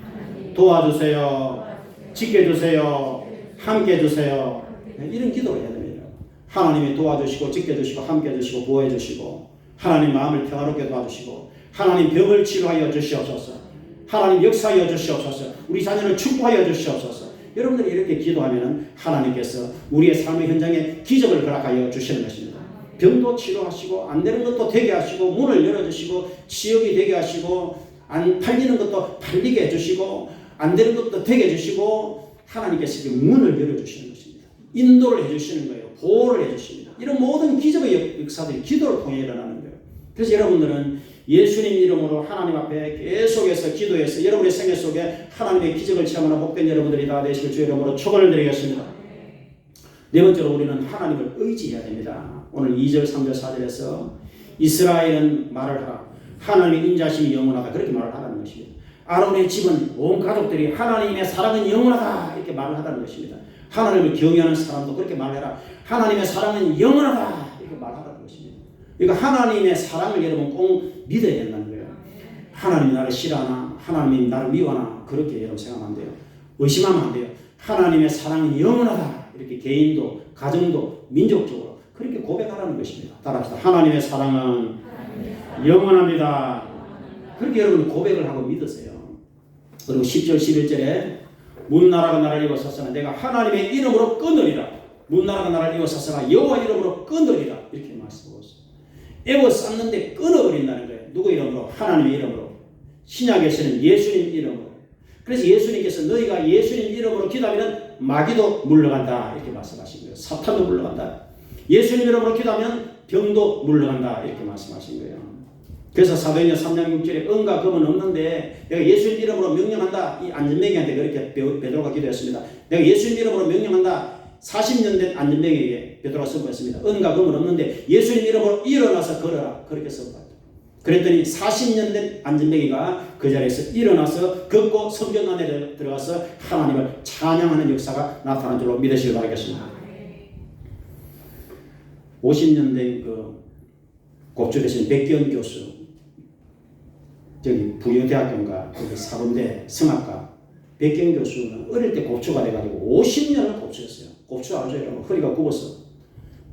도와주세요. 지켜주세요. 함께 해주세요. 이런 기도를 해야 됩니다. 하나님이 도와주시고 지켜주시고 함께 해주시고 보호해주시고 하나님 마음을 평화롭게 도와주시고 하나님 병을 치료하여 주시옵소서. 하나님 역사하여 주시옵소서. 우리 자녀를 축복하여 주시옵소서. 여러분들이 이렇게 기도하면 하나님께서 우리의 삶의 현장에 기적을 허락하여 주시는 것입니다. 병도 치료하시고 안 되는 것도 되게 하시고 문을 열어주시고 취업이 되게 하시고 안 팔리는 것도 팔리게 해주시고 안 되는 것도 되게 해주시고 하나님께서 문을 열어주시는 것입니다. 인도를 해주시는 거예요. 보호를 해주십니다. 이런 모든 기적의 역사들이 기도를 통해 일어나는 거예요. 그래서 여러분들은 예수님 이름으로 하나님 앞에 계속해서 기도해서 여러분의 생애 속에 하나님의 기적을 체험하는 복된 여러분들이 다 되시길 주의 이름으로 축원을 드리겠습니다. 네 번째로 우리는 하나님을 의지해야 됩니다. 오늘 2절, 3절, 4절에서 이스라엘은 말을 하라. 하나님의 인자심이 영원하다. 그렇게 말을 하라는 것입니다. 아론의 집은 온 가족들이 하나님의 사랑은 영원하다. 이렇게 말을 하라는 것입니다. 하나님을 경외하는 사람도 그렇게 말해라. 하나님의 사랑은 영원하다. 이렇게 말하라는 것입니다. 그러니까 하나님의 사랑을 여러분 꼭 믿어야 된다는 거예요. 하나님이 나를 싫어하나 하나님이 나를 미워하나 그렇게 여러분 생각하면 안 돼요. 의심하면 안 돼요. 하나님의 사랑은 영원하다. 이렇게 개인도 가정도 민족적으로 그렇게 고백하라는 것입니다. 따라합시다. 하나님의 사랑은 영원합니다. 그렇게 여러분 고백을 하고 믿으세요. 그리고 10절 11절에 문나라가 나를 입어서서는 내가 하나님의 이름으로 끊으리라. 문나라가 나를 입어서서는 여호와 이름으로 끊으리라. 이렇게 말씀하고 있어요. 에워쌌는데 끊어버린다는 거예요. 누구 이름으로? 하나님의 이름으로. 신약에서는 예수님 이름으로. 그래서 예수님께서 너희가 예수님 이름으로 기도하면 마귀도 물러간다. 이렇게 말씀하신 거예요. 사탄도 물러간다. 예수님 이름으로 기도하면 병도 물러간다. 이렇게 말씀하신 거예요. 그래서 사도행전 3장 6절에 은과 금은 없는데 내가 예수님 이름으로 명령한다. 이 안전뱅이한테 그렇게 베드로가 기도했습니다. 내가 예수님 이름으로 명령한다. 40년 된 안전뱅이에게 베드로가 선포했습니다. 은과 금은 없는데 예수님 이름으로 일어나서 걸어라. 그렇게 선포했다. 그랬더니 40년 된 안전뱅이가 그 자리에서 일어나서 걷고 성전 안에 들어가서 하나님을 찬양하는 역사가 나타난 줄로 믿으시길 바라겠습니다. 50년 된 그 곱주 대신 백기현 교수 저기 부여대학교인가 사범대 성악가 백기현 교수는 어릴 때 곱주가 돼가지고 50년을 곱주였어요. 곱주 알죠? 여러분 허리가 굽었어.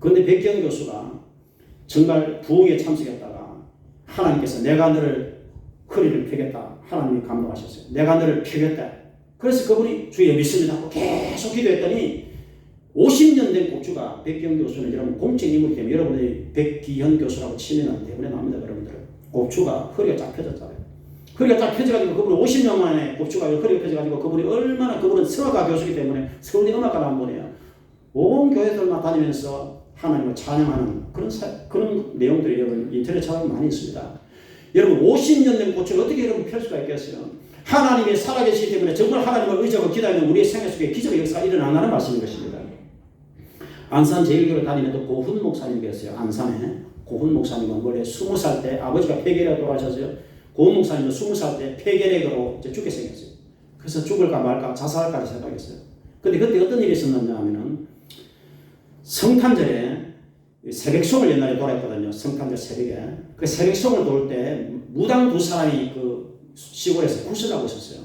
그런데 백기현 교수가 정말 부흥에 참석했다가 하나님께서 내가 너를 허리를 펴겠다. 하나님이 감동하셨어요. 내가 너를 펴겠다. 그래서 그분이 주의 믿습니다 하고 계속 기도했더니 50년 된 곱주가 백기현 교수는 여러분 공적 인물이기 때문에 여러분들이 백기현 교수라고 치면 대부분 나옵니다. 여러분들 곱주가 허리가 쫙 펴졌잖아요. 허리가 쫙 펴져가지고 그분이 50년 만에 곱주가 허리가 펴져가지고 그분이 얼마나 그분은 성악가 교수이기 때문에 서울대 음악가를 한 분이에요. 온 교회들만 다니면서 하나님을 찬양하는 그런 내용들이 여러분 인터넷 찾아보면 많이 있습니다. 여러분 50년 된 곱주를 어떻게 여러분 펼 수가 있겠어요? 하나님이 살아계시기 때문에 정말 하나님을 의지하고 기다리는 우리의 생애 속에 기적의 역사가 일어난다는 말씀인 것입니다. 안산 제일교회 다니면서 고훈 목사님 계세요. 안산에 고훈 목사님은 원래 20살 때 아버지가 폐결에 돌아가셨어요. 고훈 목사님은 20살 때 폐결핵으로 죽게 생겼어요. 그래서 죽을까 말까 자살까지 생각했어요. 근데 그때 어떤 일이 있었느냐 하면은 성탄절에 새벽송을 옛날에 돌았거든요. 성탄절 새벽에. 그 새벽송을 돌 때 무당 두 사람이 그 시골에서 구슬하고 있었어요.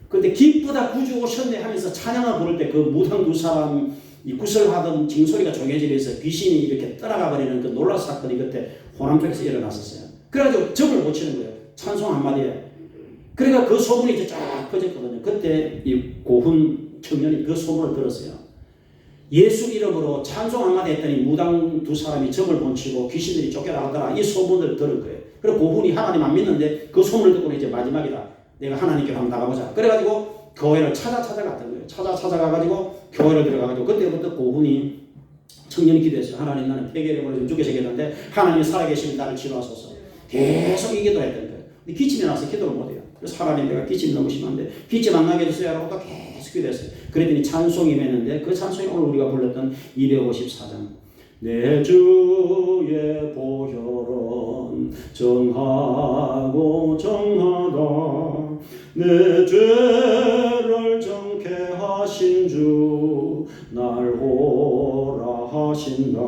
근데 기쁘다 구주 오셨네 하면서 찬양을 부를 때 그 무당 두 사람 이 구슬하던 징소리가 조개질에서 귀신이 이렇게 떠나가 버리는 그 놀라운 사건이 그때 호남 쪽에서 일어났었어요. 그래가지고 적을 못 치는 거예요. 찬송 한마디에. 그러니까 그 소문이 이제 쫙 퍼졌거든요. 그때 이 고훈 청년이 그 소문을 들었어요. 예수 이름으로 찬송 한마디 했더니 무당 두 사람이 적을 못 치고 귀신들이 쫓겨나가더라. 이 소문을 들은 거예요. 그리고 고훈이 하나님 안 믿는데 그 소문을 듣고는 이제 마지막이다. 내가 하나님께 한번 나가보자. 그래가지고 교회를 찾아갔던 거예요. 찾아가가지고 교회를 들어가가지고 그때부터 고훈이 청년이 기도했어요. 하나님 나는 폐결핵으로 죽게 생겼는데 하나님이 살아계시면 나를 치료하소서. 계속 이 기도를 했던 거예요. 근데 기침이 나서 기도를 못해요. 그래서 하나님 내가 기침이 너무 심한데 기침 안 나게 해주세요 라고 또 계속 기도했어요. 그랬더니 찬송이 맺는데 그 찬송이 오늘 우리가 불렀던 254장 내 주의 보혈은 정하고 정하다. 내 죄를 정케 하신 주 날 호라 하신다.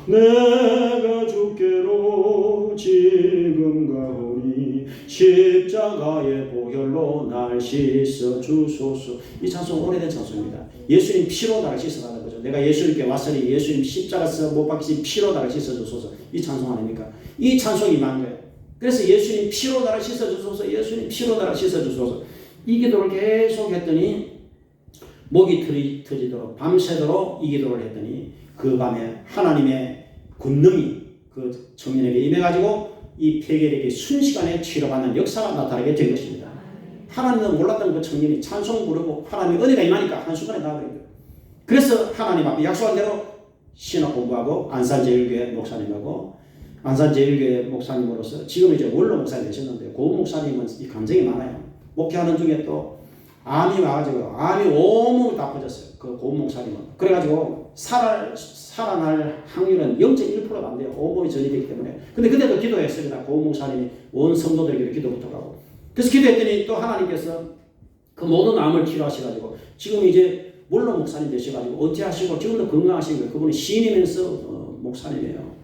내가 주께로 지금 가오니 십자가의 보혈로 날 씻어 주소서. 이 찬송 오래된 찬송입니다. 예수님 피로 나를 씻어가는 거죠. 내가 예수님께 왔으니 예수님 십자가에서 못 박히신 피로 나를 씻어 주소서. 이 찬송 아닙니까? 이 찬송이 많은 거예요. 그래서 예수님 피로 나를 씻어 주소서, 예수님 피로 나를 씻어 주소서. 이 기도를 계속 했더니 목이 터지도록 밤새도록 이 기도를 했더니 그 밤에 하나님의 권능이 그 청년에게 임해가지고 이 폐결에게 순식간에 치료받는 역사가 나타나게 된 것입니다. 하나님은 몰랐던 그 청년이 찬송 부르고 하나님의 은혜가 임하니까 한순간에 나아버린 거예요. 그래서 하나님 앞에 약속한 대로 신학 공부하고 안산제일교회 목사님하고 안산제일교회 목사님으로서 지금 이제 원로 목사님 되셨는데 고 목사님은 이 감정이 많아요. 목회하는 중에 또 암이 와가지고 암이 온몸을 다 퍼졌어요. 그 고 목사님은. 그래가지고 살아날 확률은 0.1%도 안 돼요. 온몸이 전이되기 때문에. 근데 그때도 기도했습니다. 고 목사님이 온 성도들에게 기도 부탁하고. 그래서 기도했더니 또 하나님께서 그 모든 암을 치료하셔가지고 지금 이제 원로 목사님 되셔가지고 어찌 하시고 지금도 건강하신 거예요. 그분이 시인이면서 목사님이에요.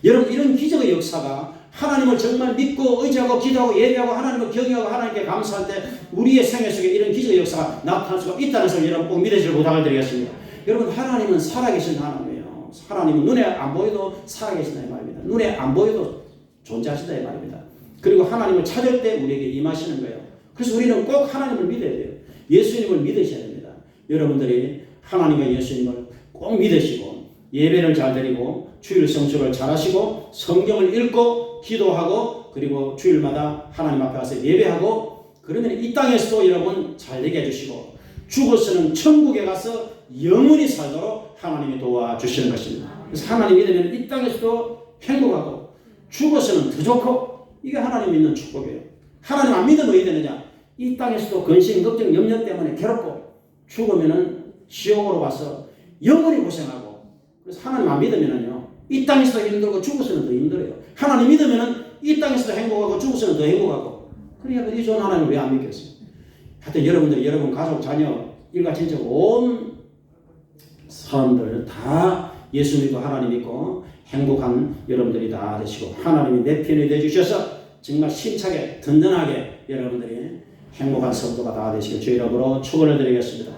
여러분 이런 기적의 역사가 하나님을 정말 믿고 의지하고 기도하고 예배하고 하나님을 경외하고 하나님께 감사할 때 우리의 생애 속에 이런 기적의 역사가 나타날 수가 있다는 것을 여러분 꼭 믿으시길 부탁을 드리겠습니다. 여러분 하나님은 살아계신 하나님이에요. 하나님은 눈에 안 보여도 살아계신다 이 말입니다. 눈에 안 보여도 존재하신다 이 말입니다. 그리고 하나님을 찾을 때 우리에게 임하시는 거예요. 그래서 우리는 꼭 하나님을 믿어야 돼요. 예수님을 믿으셔야 됩니다. 여러분들이 하나님과 예수님을 꼭 믿으시고 예배를 잘 드리고 주일 성수를 잘 하시고 성경을 읽고 기도하고 그리고 주일마다 하나님 앞에 와서 예배하고 그러면 이 땅에서도 여러분 잘되게 해주시고 죽어서는 천국에 가서 영원히 살도록 하나님이 도와주시는 것입니다. 그래서 하나님 믿으면 이 땅에서도 행복하고 죽어서는 더 좋고 이게 하나님 믿는 축복이에요. 하나님 안 믿으면 어떻게 되느냐? 이 땅에서도 근심, 걱정, 염려 때문에 괴롭고 죽으면은 지옥으로 가서 영원히 고생하고 그래서 하나님 안 믿으면은요 이 땅에서도 힘들고 죽어서는 더 힘들어요. 하나님 믿으면은 이 땅에서도 행복하고 죽어서는 더 행복하고 그러니까 이 좋은 하나님을 왜 안 믿겠어요? 하여튼 여러분들이 여러분 가족, 자녀, 일가친척 온 사람들 다 예수 믿고 하나님 믿고 행복한 여러분들이 다 되시고 하나님이 내 편이 되주셔서 정말 힘차게 든든하게 여러분들이 행복한 성도가 다 되시길 주의 이름으로 축원을 드리겠습니다.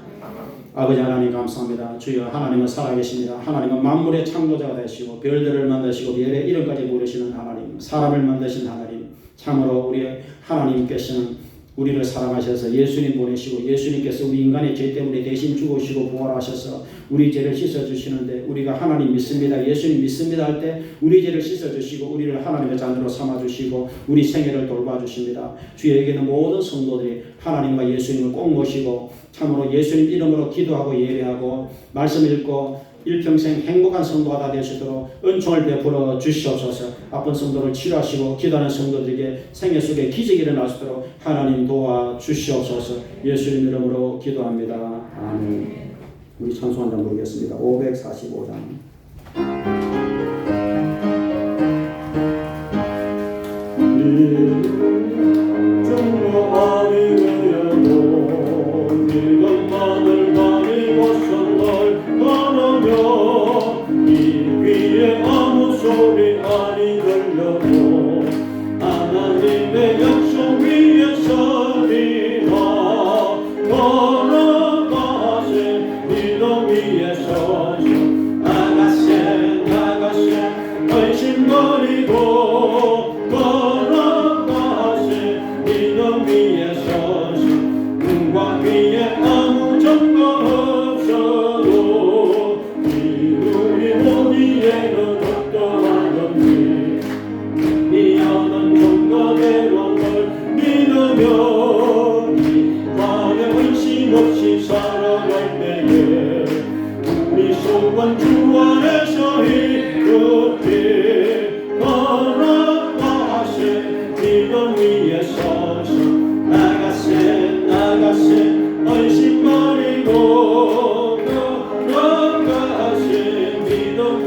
아버지 하나님 감사합니다. 주여 하나님은 살아계십니다. 하나님은 만물의 창조자가 되시고 별들을 만드시고 별의 이름까지 부르시는 하나님, 사람을 만드신 하나님, 참으로 우리 하나님께서는 우리를 사랑하셔서 예수님 보내시고 예수님께서 우리 인간의 죄 때문에 대신 죽으시고 부활하셔서 우리 죄를 씻어주시는데 우리가 하나님 믿습니다, 예수님 믿습니다 할 때 우리 죄를 씻어주시고 우리를 하나님의 자녀로 삼아주시고 우리 생애를 돌봐주십니다. 주에게는 모든 성도들이 하나님과 예수님을 꼭 모시고 참으로 예수님 이름으로 기도하고 예배하고 말씀 읽고 일평생 행복한 성도가 다 되시도록 은총을 베풀어 주시옵소서. 아픈 성도를 치료하시고 기도하는 성도들에게 생애 속에 기적이 일어날 수 있도록 하나님 도와 주시옵소서. 예수님 이름으로 기도합니다. 아멘. 우리 찬송 한 장 부르겠습니다. 545장. 소리 많이 들려도 하나님의 약속 위에 서리라. 걸어가세 믿음 위에 서서 나가세 의심거리고 걸어가세 믿음 위에 서서 눈과 귀에 아무 증거 없어도 믿음이 어디에는 미련한 정거대로 널 믿으면 밤에 의심 없이 살아갈 때에 우리 소원 주 안에서 이렇게 걸어가세 믿음 위에 서서 나가세 의심 버리고 걸어가세 믿음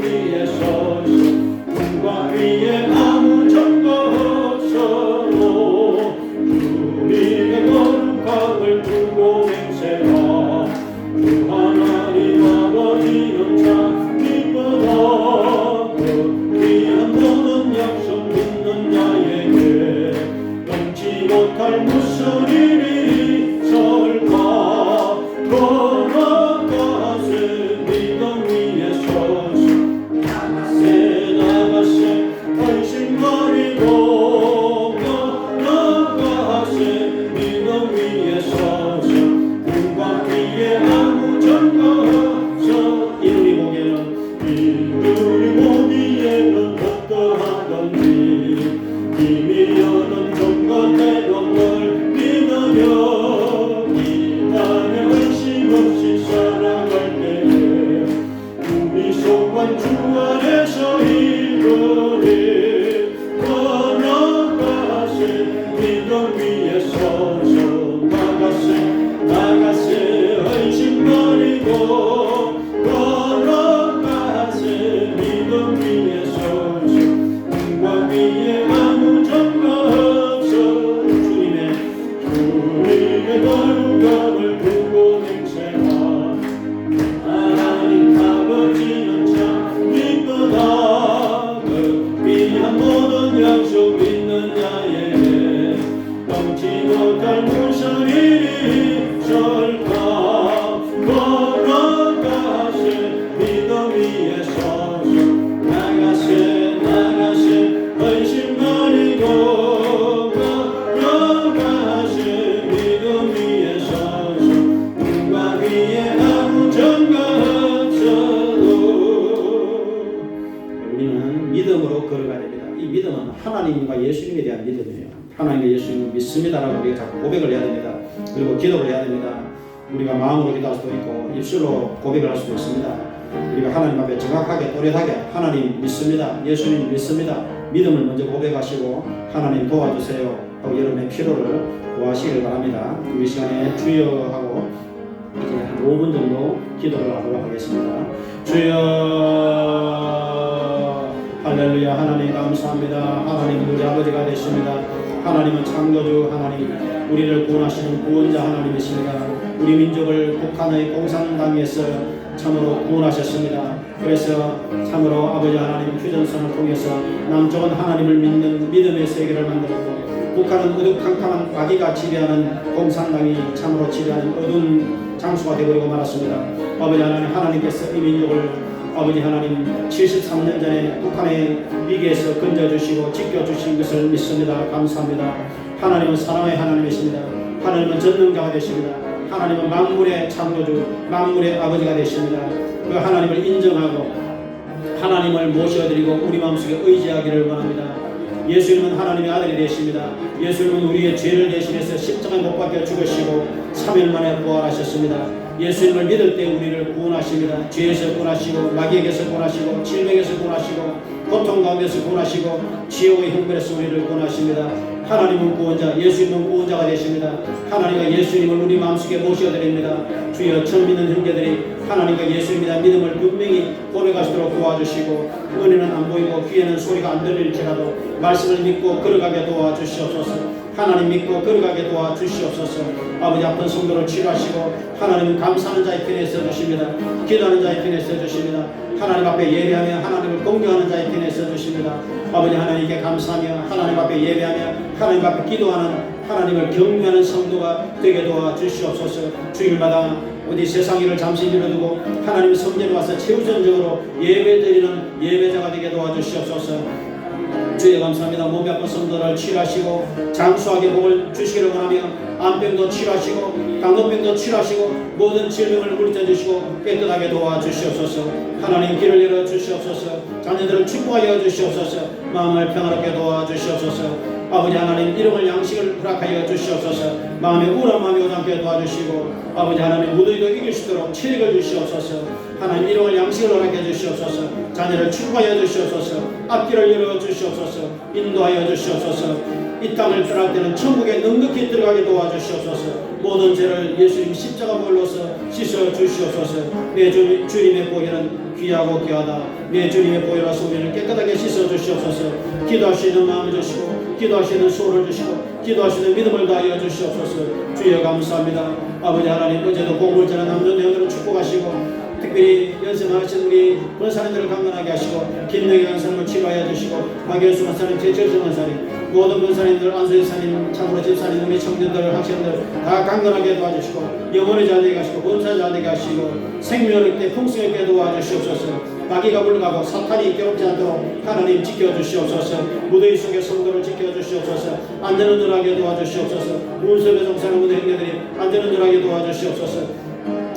걸어가야 됩니다. 이 믿음은 하나님과 예수님에 대한 믿음이에요. 하나님과 예수님을 믿습니다라고 우리가 자꾸 고백을 해야 됩니다. 그리고 기도를 해야 됩니다. 우리가 마음으로 기도할 수도 있고 입술로 고백을 할 수도 있습니다. 우리가 하나님 앞에 정확하게 또렷하게 하나님 믿습니다. 예수님 믿습니다. 믿음을 먼저 고백하시고 하나님 도와주세요 하고 여러분의 필요를 구하시길 바랍니다. 우리 시간에 주여 하고 이제 한 5분 정도 기도를 하도록 하겠습니다. 주여 할렐루야. 하나님 감사합니다. 하나님 우리 아버지가 되십니다. 하나님은 창조주 하나님, 우리를 구원하시는 구원자 하나님이십니다. 우리 민족을 북한의 공산당에서 참으로 구원하셨습니다. 그래서 참으로 아버지 하나님 휴전선을 통해서 남쪽은 하나님을 믿는 믿음의 세계를 만들었고 북한은 어두컴컴한 마귀가 지배하는 공산당이 참으로 지배하는 어두운 장소가 되어버리고 말았습니다. 아버지 하나님, 하나님께서 이 민족을 아버지 하나님 73년 전에 북한의 위기에서 건져주시고 지켜주신 것을 믿습니다. 감사합니다. 하나님은 사랑의 하나님이십니다. 하나님은 전능자가 되십니다. 하나님은 만물의 창조주, 만물의 아버지가 되십니다. 그 하나님을 인정하고 하나님을 모셔드리고 우리 마음속에 의지하기를 원합니다. 예수님은 하나님의 아들이 되십니다. 예수님은 우리의 죄를 대신해서 십자가에 못 박혀 죽으시고 3일 만에 부활하셨습니다. 예수님을 믿을 때 우리를 구원하십니다. 죄에서 구원하시고 마귀에게서 구원하시고 질병에서 구원하시고 고통 가운데서 구원하시고 지옥의 형벌에서 우리를 구원하십니다. 하나님은 구원자, 예수님은 구원자가 되십니다. 하나님과 예수님을 우리 마음속에 모셔드립니다. 주여 처음 믿는 형제들이 하나님과 예수님이다 믿음을 분명히 고백하시도록 도와주시고 은혜는 안 보이고 귀에는 소리가 안 들릴지라도 말씀을 믿고 걸어가게 도와주시옵소서. 하나님 믿고 걸어가게 도와주시옵소서. 아버지 아픈 성도를 치료하시고 하나님은 감사하는 자의 편에 서주십니다. 기도하는 자의 편에 서주십니다. 하나님 앞에 예배하며 하나님을 공경하는 자의 편에 서주십니다. 아버지 하나님께 감사하며 하나님 앞에 예배하며 하나님 앞에 기도하는 하나님을 경외하는 성도가 되게 도와주시옵소서. 주일마다 어디 세상 일을 잠시 미뤄두고 하나님 성전에 와서 최우선적으로 예배드리는 예배자가 되게 도와주시옵소서. 주여 감사합니다. 몸이 아픈 성도를 치료하시고 장수하게 복을 주시기를 원하며 암병도 치료하시고 당뇨병도 치료하시고 모든 질병을 물리쳐주시고 깨끗하게 도와주시옵소서. 하나님 길을 열어주시옵소서. 자녀들을 축복하여 주시옵소서. 마음을 평화롭게 도와주시옵소서. 아버지 하나님 이름을 양식을 허락하여 주시옵소서. 마음에 우울한 마음이 오지 않게 도와주시고 아버지 하나님 무더위도 이길 수 있도록 체력을 주시옵소서. 하나님 이름을 양식을 허락해 주시옵소서. 자녀를 축복하여 주시옵소서. 앞길을 열어 주시옵소서. 인도하여 주시옵소서. 이 땅을 떠날 때는 천국에 넉넉히 들어가게 도와주시옵소서. 모든 죄를 예수님 십자가 물로서 씻어 주시옵소서. 내 주님의 보혈은 귀하고 귀하다. 내 주님의 보혈로서 우리를 깨끗하게 씻어 주시옵소서. 기도하시는 마음을 주시고 기도하시는 소를 주시고 기도하시는 믿음을 다하여 주시옵소서. 주여 감사합니다. 아버지 하나님 어제도 복음을 전한 남존 내용들을 축복하시고 특별히 연세 많으신 우리 권사님들을 강건하게 하시고 김영희 권사님을 치료하여 주시고 박연수 권사님, 제철성 권사님 모든 권사님들, 안수희 사님, 참으로 집사님, 우리 청년들, 학생들 다 강건하게 도와주시고 영혼의 자되게 하시고 권사 자되게 하시고 생명을 때 풍성하게 도와주시옵소서. 마귀가 물러가고 사탄이 괴롭지 않도록 하나님 지켜주시옵소서. 무더위 속에 성도를 지켜주시옵소서. 안전운전하게 도와주시옵소서. 문섭의 정사는 무대 형제들이 안전운전하게 도와주시옵소서.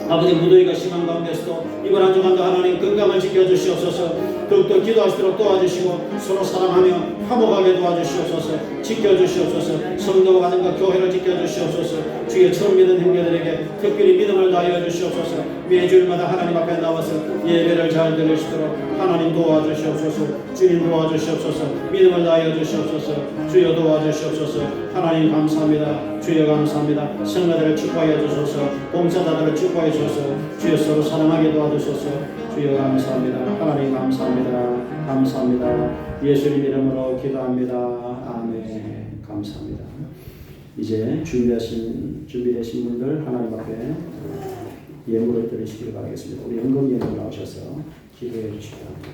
아버지 무더위가 심한 가운데서도 이번 한 주간도 하나님 건강을 지켜주시옵소서. 더욱더 기도하시도록 도와주시고 서로 사랑하며 화목하게 도와주시옵소서. 지켜주시옵소서. 성도와 가정과 교회를 지켜주시옵소서. 주의 처음 믿는 형제들에게 특별히 믿음을 다하여 주시옵소서. 매주일마다 하나님 앞에 나와서 예배를 잘 드릴 수 있도록 하나님 도와주시옵소서. 주님 도와주시옵소서. 믿음을 다하여 주시옵소서. 주여 도와주시옵소서. 하나님 감사합니다. 주여 감사합니다. 성도들을 축복하여 주소서. 봉사자들을 축복하여 주소서. 주여 서로 사랑하게 도와주소서. 주여 감사합니다. 하나님 감사합니다. 감사합니다. 예수님 이름으로 기도합니다. 아멘. 감사합니다. 이제 준비되신 분들 하나님 앞에 예물을 드리시기를 바라겠습니다. 우리 연금 예물 나오셔서 기도해 주시기 바랍니다.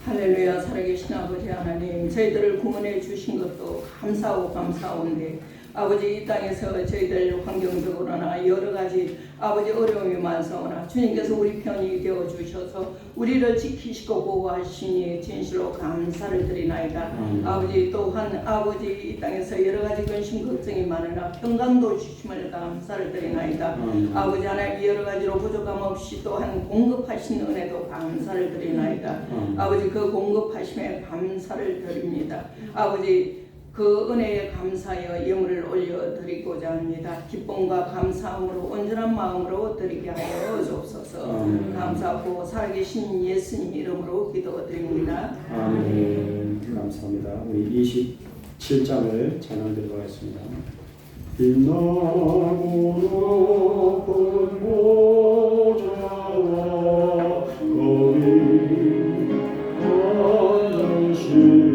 할렐루야. 살아계신 아버지 하나님, 저희들을 구원해 주신 것도 감사하고 감사한데 아버지 이 땅에서 저희들 환경적으로나 여러 가지 아버지 어려움이 많사오나 주님께서 우리 편이 되어 주셔서 우리를 지키시고 보호하시니 진실로 감사를 드리나이다. 아버지 또한 아버지 이 땅에서 여러 가지 근심 걱정이 많으나 평강도 주심을 감사를 드리나이다. 아버지 하나님 여러 가지로 부족함 없이 또한 공급하신 은혜도 감사를 드리나이다. 아버지 그 공급하심에 감사를 드립니다. 아버지 그 은혜에 감사하여 예물을 올려드리고자 합니다. 기쁨과 감사함으로 온전한 마음으로 드리게 하여 주옵소서. 감사하고 살아계신 예수님 이름으로 기도드립니다. 아멘. 감사합니다. 우리 27장을 찬양드리도록 하겠습니다. 빛나고 높은 보좌와 거리 하늘신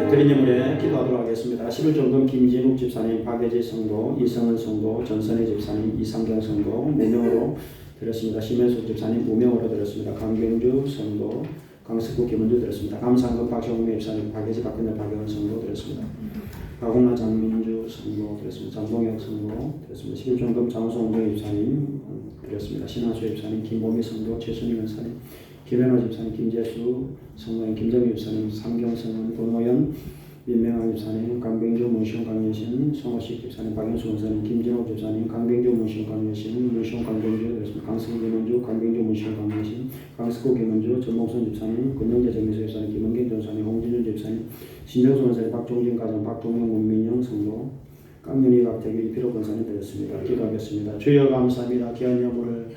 드린 예물에 기도하도록 하겠습니다. 11종금 김진욱 집사님, 박예지 성도, 이성은 성도, 전선희 집사님, 이상경 성도 무명으로 드렸습니다. 심현숙 집사님 무명으로 드렸습니다. 강경주 성도, 강석구 김은주 드렸습니다. 감사한금 박형미 집사님, 박예지 박근혜 박영은 성도 드렸습니다. 박홍란 장민주 성도 드렸습니다. 장동혁 성도 드렸습니다. 11종금 장우성 운동희 집사님 드렸습니다. 신한수 집사님, 김보미 성도, 최순희 원사님, 김현호 집사님, 김재수 성도님, 김정희 집사님, 삼경성은, 권호연, 민명환 집사님, 강병주, 문시용 강여신, 송호식 집사님, 박영수 원사님, 김진호 집사님, 강병주, 문시용 강여신, 문시용 강병주 그렇습니다. 강승우 김원주, 강병주, 문시용 강여신, 강석구 김원주, 전목선 집사님, 권영재 정미수 집사님, 김원경 전사님, 홍진준 집사님, 신정수 원사님, 박종진 가정, 박종영, 문민영 성도, 깡면이 박태기, 이필호 권사님 되었습니다. 기도하겠습니다. 주여 감사합니다. 귀한 예물을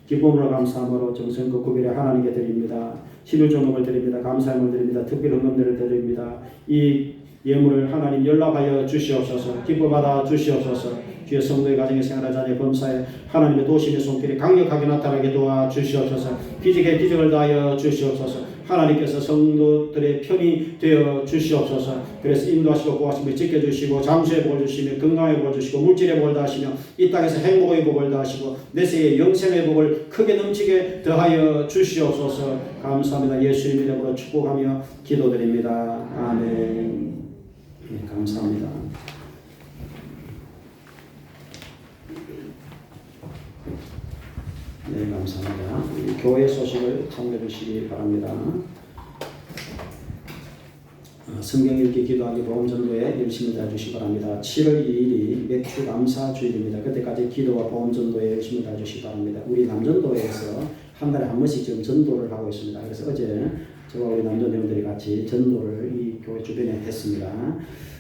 기쁨으로 감사함으로 정성껏 구별해 하나님께 드립니다. 11종금을 드립니다. 감사함을 드립니다. 특별 헌금들을 드립니다. 이 예물을 하나님 연락하여 주시옵소서. 기뻐받아 주시옵소서. 주의 성도의 가정의 생활의 자녀의 범사에 하나님의 도심의 손길이 강력하게 나타나게 도와 주시옵소서. 기적에 기적을 다하여 주시옵소서. 하나님께서 성도들의 편이 되어 주시옵소서. 그래서 인도하시고 보호하시며 지켜주시고 장수의 복을 주시며 건강의 복을 주시고 물질의 복을 다하시며 이 땅에서 행복의 복을 다하시고 내세의 영생의 복을 크게 넘치게 더하여 주시옵소서. 감사합니다. 예수님 이름으로 축복하며 기도드립니다. 아멘. 네, 감사합니다. 네, 감사합니다. 교회 소식을 참여해 주시기 바랍니다. 성경 읽기, 기도하기, 보험 전도에 열심히 다해주시기 바랍니다. 7월 2일이 맥주 감사 주일입니다. 그때까지 기도와 보험 전도에 열심히 다해주시기 바랍니다. 우리 남전도에서 한 달에 한 번씩 지금 전도를 하고 있습니다. 그래서 어제 저와 우리 남전도님들이 같이 전도를 이 교회 주변에 했습니다.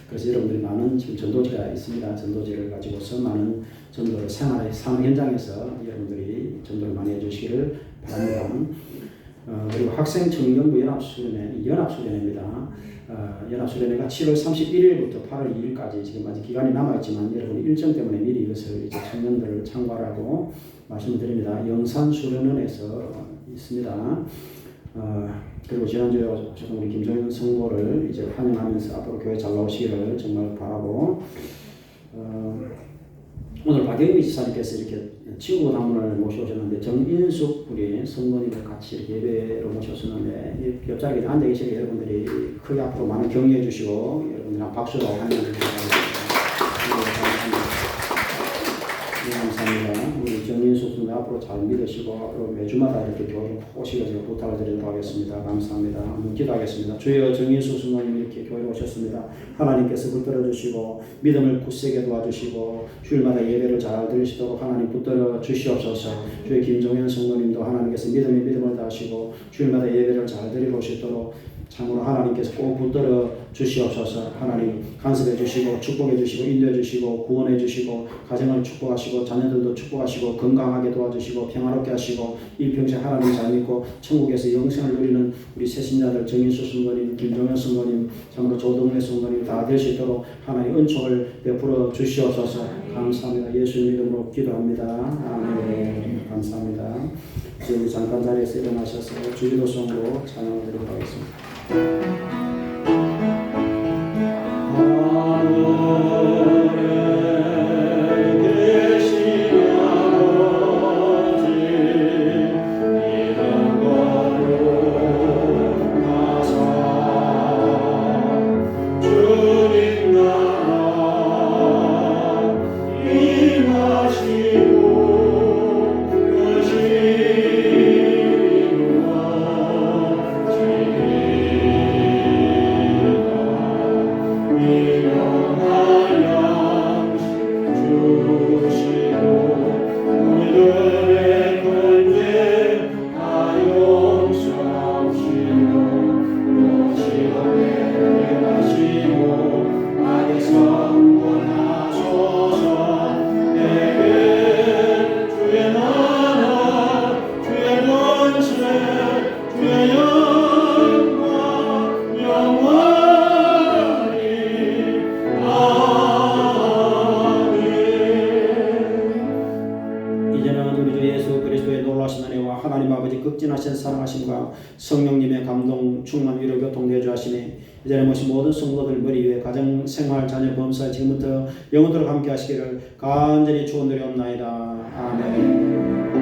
그래서 여러분들이 많은 지금 전도지가 있습니다. 전도지를 가지고서 많은 전도를 생활의 삶 현장에서 여러분들이 전도를 많이 해주시기를 바랍니다. 그리고 학생 청년부 연합수련회입니다. 연합수련회가 7월 31일부터 8월 2일까지 지금 아직 기간이 남아있지만 여러분 일정 때문에 미리 이것을 이제 청년들을 참고하라고 말씀을 드립니다. 영산수련원에서 있습니다. 그리고 지난주에 오셨던 우리 김종현 성모를 이제 환영하면서 앞으로 교회 잘 나오시기를 정말 바라고, 오늘 박영미 지사님께서 이렇게 친구 단문을 모셔오셨는데 정인숙 우리 성모님을 같이 이렇게 예배로 모셨었는데 옆자리에 앉아 계시는 여러분들이 크게 앞으로 많은 격려해 주시고 여러분들 박수로 환영해 주시기 바랍니다. 감사합니다. 우리 정인숙 선생 앞으로 잘 믿으시고 앞으로 매주마다 이렇게 교회로 오시고 제가 부탁을 드리도록 하겠습니다. 감사합니다. 한번 기도하겠습니다. 주여, 정인숙 선생님 이렇게 교회로 오셨습니다. 하나님께서 붙들어 주시고 믿음을 굳세게 도와주시고 주일마다 예배를 잘 들으시도록 하나님 붙들어 주시옵소서. 주의 김종현 성도님도 하나님께서 믿음을 다하시고 주일마다 예배를 잘 드리고 오시도록 참으로 하나님께서 꼭 붙들어 주시옵소서. 하나님 간섭해 주시고 축복해 주시고 인도해 주시고 구원해 주시고 가정을 축복하시고 자녀들도 축복하시고 건강하게 도와주시고 평화롭게 하시고 일평생 하나님 잘 믿고 천국에서 영생을 누리는 우리 새신자들 정인수 성도님, 김종현 성도님, 참으로 조동래 성도님 다 될 수 있도록 하나님 은총을 베풀어 주시옵소서. 감사합니다. 예수님 이름으로 기도합니다. 아멘. 감사합니다. 이제 우리 잠깐 자리에서 일어나셔서 주기도송으로 찬양을 드리도록 하겠습니다. 극진하신 사랑하심과 성령님의 감동, 충만, 위로, 교통, 내주하시니 이제는 모신 모든 성도들 머리 위에 가정, 생활, 자녀, 범사 지금부터 영원토록 함께 하시기를 간절히 축원드리옵나이다. 아멘.